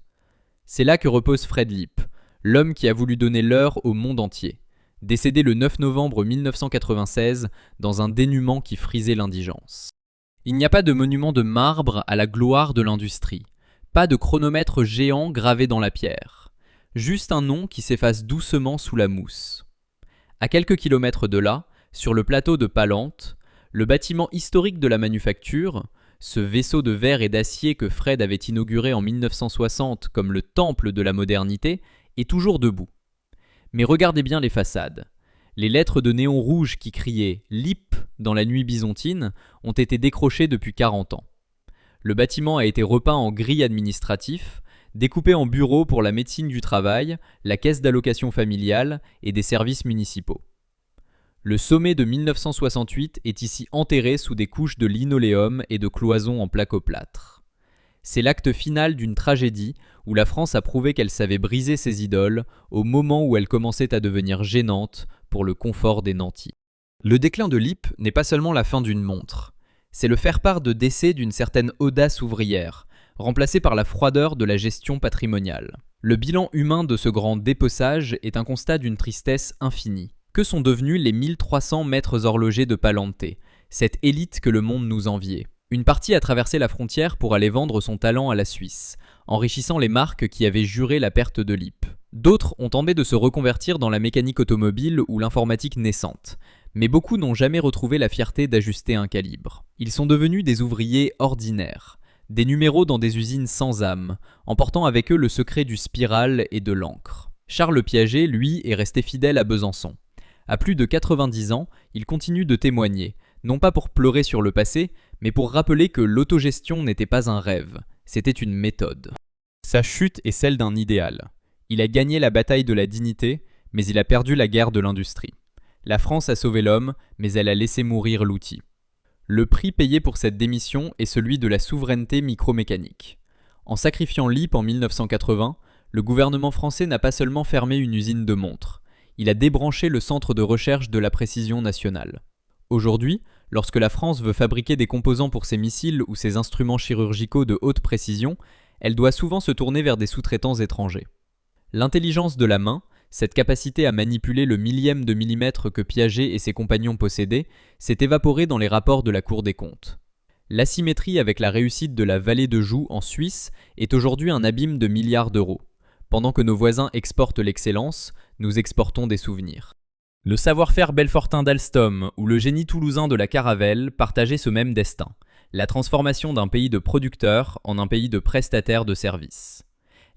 C'est là que repose Fred Lippe, l'homme qui a voulu donner l'heure au monde entier, décédé le 9 novembre 1996 dans un dénuement qui frisait l'indigence. Il n'y a pas de monument de marbre à la gloire de l'industrie, pas de chronomètre géant gravé dans la pierre, juste un nom qui s'efface doucement sous la mousse. À quelques kilomètres de là, sur le plateau de Palante, le bâtiment historique de la manufacture, ce vaisseau de verre et d'acier que Fred avait inauguré en 1960 comme le temple de la modernité, est toujours debout. Mais regardez bien les façades. Les lettres de néon rouge qui criaient « Lippe » dans la nuit bisontine ont été décrochées depuis 40 ans. Le bâtiment a été repeint en gris administratif, découpés en bureaux pour la médecine du travail, la caisse d'allocation familiale et des services municipaux. Le sommet de 1968 est ici enterré sous des couches de linoléum et de cloisons en placo-plâtre. C'est l'acte final d'une tragédie où la France a prouvé qu'elle savait briser ses idoles au moment où elle commençait à devenir gênante pour le confort des nantis. Le déclin de l'IP n'est pas seulement la fin d'une montre, c'est le faire-part de décès d'une certaine audace ouvrière, remplacée par la froideur de la gestion patrimoniale. Le bilan humain de ce grand dépeçage est un constat d'une tristesse infinie. Que sont devenus les 1300 maîtres horlogers de Palenté, cette élite que le monde nous enviait? Une partie a traversé la frontière pour aller vendre son talent à la Suisse, enrichissant les marques qui avaient juré la perte de l'IP. D'autres ont tenté de se reconvertir dans la mécanique automobile ou l'informatique naissante, mais beaucoup n'ont jamais retrouvé la fierté d'ajuster un calibre. Ils sont devenus des ouvriers ordinaires, des numéros dans des usines sans âme, emportant avec eux le secret du spiral et de l'encre. Charles Piaget, lui, est resté fidèle à Besançon. À plus de 90 ans, il continue de témoigner, non pas pour pleurer sur le passé, mais pour rappeler que l'autogestion n'était pas un rêve, c'était une méthode. Sa chute est celle d'un idéal. Il a gagné la bataille de la dignité, mais il a perdu la guerre de l'industrie. La France a sauvé l'homme, mais elle a laissé mourir l'outil. Le prix payé pour cette démission est celui de la souveraineté micromécanique. En sacrifiant l'IP en 1980, le gouvernement français n'a pas seulement fermé une usine de montres, il a débranché le centre de recherche de la précision nationale. Aujourd'hui, lorsque la France veut fabriquer des composants pour ses missiles ou ses instruments chirurgicaux de haute précision, elle doit souvent se tourner vers des sous-traitants étrangers. L'intelligence de la main, cette capacité à manipuler le millième de millimètre que Piaget et ses compagnons possédaient, s'est évaporée dans les rapports de la Cour des comptes. L'asymétrie avec la réussite de la vallée de Joux en Suisse est aujourd'hui un abîme de milliards d'euros. Pendant que nos voisins exportent l'excellence, nous exportons des souvenirs. Le savoir-faire belfortain d'Alstom ou le génie toulousain de la Caravelle partageaient ce même destin, la transformation d'un pays de producteurs en un pays de prestataires de services.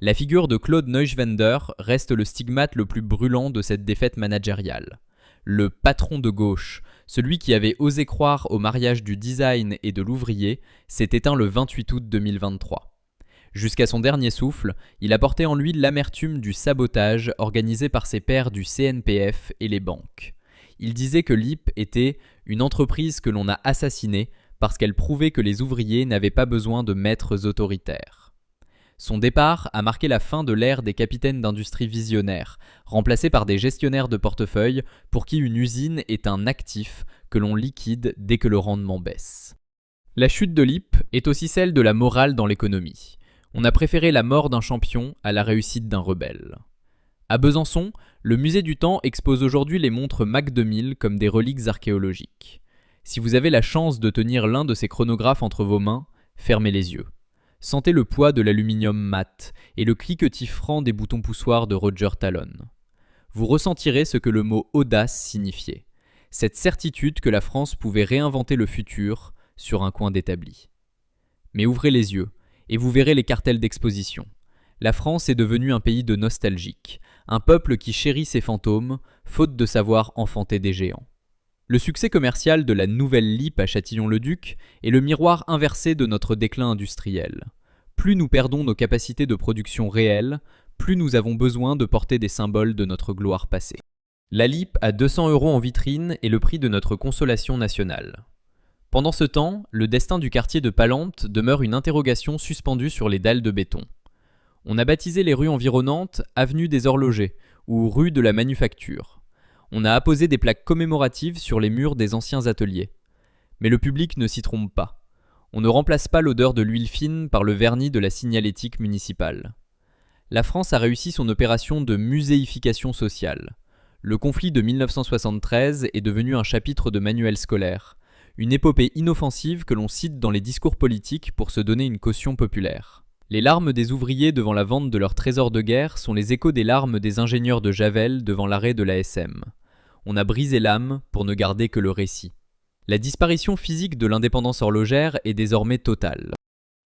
La figure de Claude Neuschwender reste le stigmate le plus brûlant de cette défaite managériale. Le patron de gauche, celui qui avait osé croire au mariage du design et de l'ouvrier, s'est éteint le 28 août 2023. Jusqu'à son dernier souffle, il a porté en lui l'amertume du sabotage organisé par ses pairs du CNPF et les banques. Il disait que l'IP était une entreprise que l'on a assassinée parce qu'elle prouvait que les ouvriers n'avaient pas besoin de maîtres autoritaires. Son départ a marqué la fin de l'ère des capitaines d'industrie visionnaires, remplacés par des gestionnaires de portefeuille pour qui une usine est un actif que l'on liquide dès que le rendement baisse. La chute de l'IP est aussi celle de la morale dans l'économie. On a préféré la mort d'un champion à la réussite d'un rebelle. À Besançon, le musée du temps expose aujourd'hui les montres Mac 2000 comme des reliques archéologiques. Si vous avez la chance de tenir l'un de ces chronographes entre vos mains, fermez les yeux. Sentez le poids de l'aluminium mat et le cliquetis franc des boutons poussoirs de Roger Talon. Vous ressentirez ce que le mot audace signifiait, cette certitude que la France pouvait réinventer le futur sur un coin d'établi. Mais ouvrez les yeux, et vous verrez les cartels d'exposition. La France est devenue un pays de nostalgiques, un peuple qui chérit ses fantômes, faute de savoir enfanter des géants. Le succès commercial de la nouvelle LIP à Châtillon-le-Duc est le miroir inversé de notre déclin industriel. Plus nous perdons nos capacités de production réelles, plus nous avons besoin de porter des symboles de notre gloire passée. La LIP à 200 € en vitrine est le prix de notre consolation nationale. Pendant ce temps, le destin du quartier de Palente demeure une interrogation suspendue sur les dalles de béton. On a baptisé les rues environnantes avenue des Horlogers ou rue de la Manufacture. On a apposé des plaques commémoratives sur les murs des anciens ateliers. Mais le public ne s'y trompe pas. On ne remplace pas l'odeur de l'huile fine par le vernis de la signalétique municipale. La France a réussi son opération de muséification sociale. Le conflit de 1973 est devenu un chapitre de manuel scolaire. Une épopée inoffensive que l'on cite dans les discours politiques pour se donner une caution populaire. Les larmes des ouvriers devant la vente de leurs trésors de guerre sont les échos des larmes des ingénieurs de Javel devant l'arrêt de l'ASM. On a brisé l'âme pour ne garder que le récit. La disparition physique de l'indépendance horlogère est désormais totale.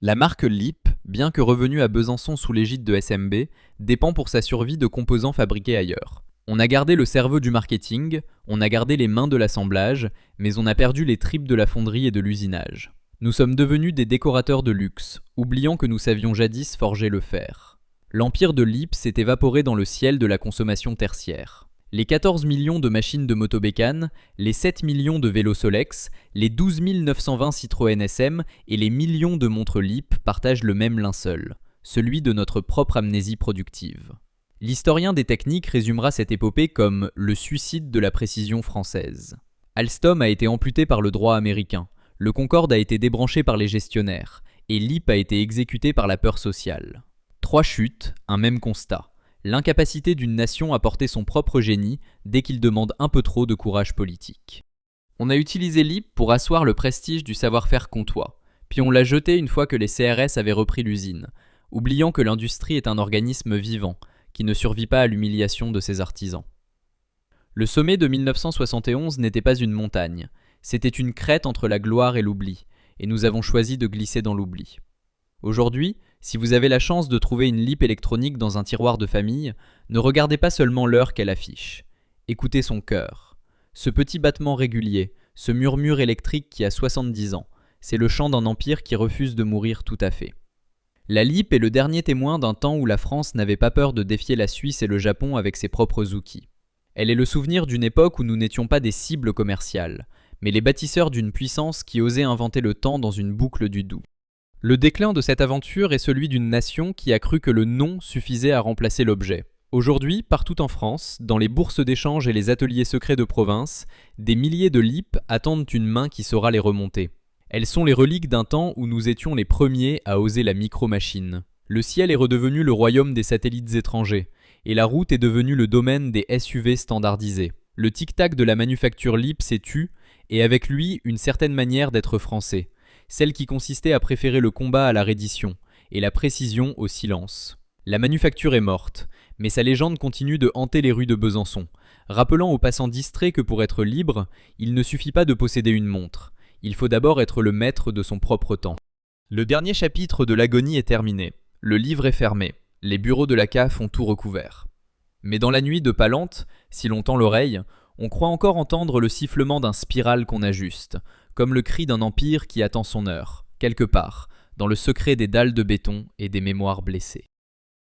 La marque LIP, bien que revenue à Besançon sous l'égide de SMB, dépend pour sa survie de composants fabriqués ailleurs. On a gardé le cerveau du marketing, on a gardé les mains de l'assemblage, mais on a perdu les tripes de la fonderie et de l'usinage. Nous sommes devenus des décorateurs de luxe, oubliant que nous savions jadis forger le fer. L'empire de Lip s'est évaporé dans le ciel de la consommation tertiaire. Les 14 millions de machines de motobécane, les 7 millions de vélos Solex, les 12 920 Citroën SM et les millions de montres Lip partagent le même linceul, celui de notre propre amnésie productive. L'historien des techniques résumera cette épopée comme « le suicide de la précision française ». Alstom a été amputé par le droit américain, le Concorde a été débranché par les gestionnaires, et Lip a été exécuté par la peur sociale. 3 chutes, un même constat. L'incapacité d'une nation à porter son propre génie dès qu'il demande un peu trop de courage politique. On a utilisé Lip pour asseoir le prestige du savoir-faire comtois, puis on l'a jeté une fois que les CRS avaient repris l'usine, oubliant que l'industrie est un organisme vivant, qui ne survit pas à l'humiliation de ses artisans. Le sommet de 1971 n'était pas une montagne, c'était une crête entre la gloire et l'oubli, et nous avons choisi de glisser dans l'oubli. Aujourd'hui, si vous avez la chance de trouver une Lip électronique dans un tiroir de famille, ne regardez pas seulement l'heure qu'elle affiche. Écoutez son cœur. Ce petit battement régulier, ce murmure électrique qui a 70 ans, c'est le chant d'un empire qui refuse de mourir tout à fait. La Lip est le dernier témoin d'un temps où la France n'avait pas peur de défier la Suisse et le Japon avec ses propres outils. Elle est le souvenir d'une époque où nous n'étions pas des cibles commerciales, mais les bâtisseurs d'une puissance qui osait inventer le temps dans une boucle du Doubs. Le déclin de cette aventure est celui d'une nation qui a cru que le nom suffisait à remplacer l'objet. Aujourd'hui, partout en France, dans les bourses d'échange et les ateliers secrets de province, des milliers de Lip attendent une main qui saura les remonter. Elles sont les reliques d'un temps où nous étions les premiers à oser la micro-machine. Le ciel est redevenu le royaume des satellites étrangers, et la route est devenue le domaine des SUV standardisés. Le tic-tac de la manufacture Lip s'est tu, et avec lui une certaine manière d'être français, celle qui consistait à préférer le combat à la reddition, et la précision au silence. La manufacture est morte, mais sa légende continue de hanter les rues de Besançon, rappelant aux passants distraits que pour être libre, il ne suffit pas de posséder une montre. Il faut d'abord être le maître de son propre temps. Le dernier chapitre de l'agonie est terminé. Le livre est fermé. Les bureaux de la CAF ont tout recouvert. Mais dans la nuit de Palante, si l'on tend l'oreille, on croit encore entendre le sifflement d'un spiral qu'on ajuste, comme le cri d'un empire qui attend son heure, quelque part, dans le secret des dalles de béton et des mémoires blessées.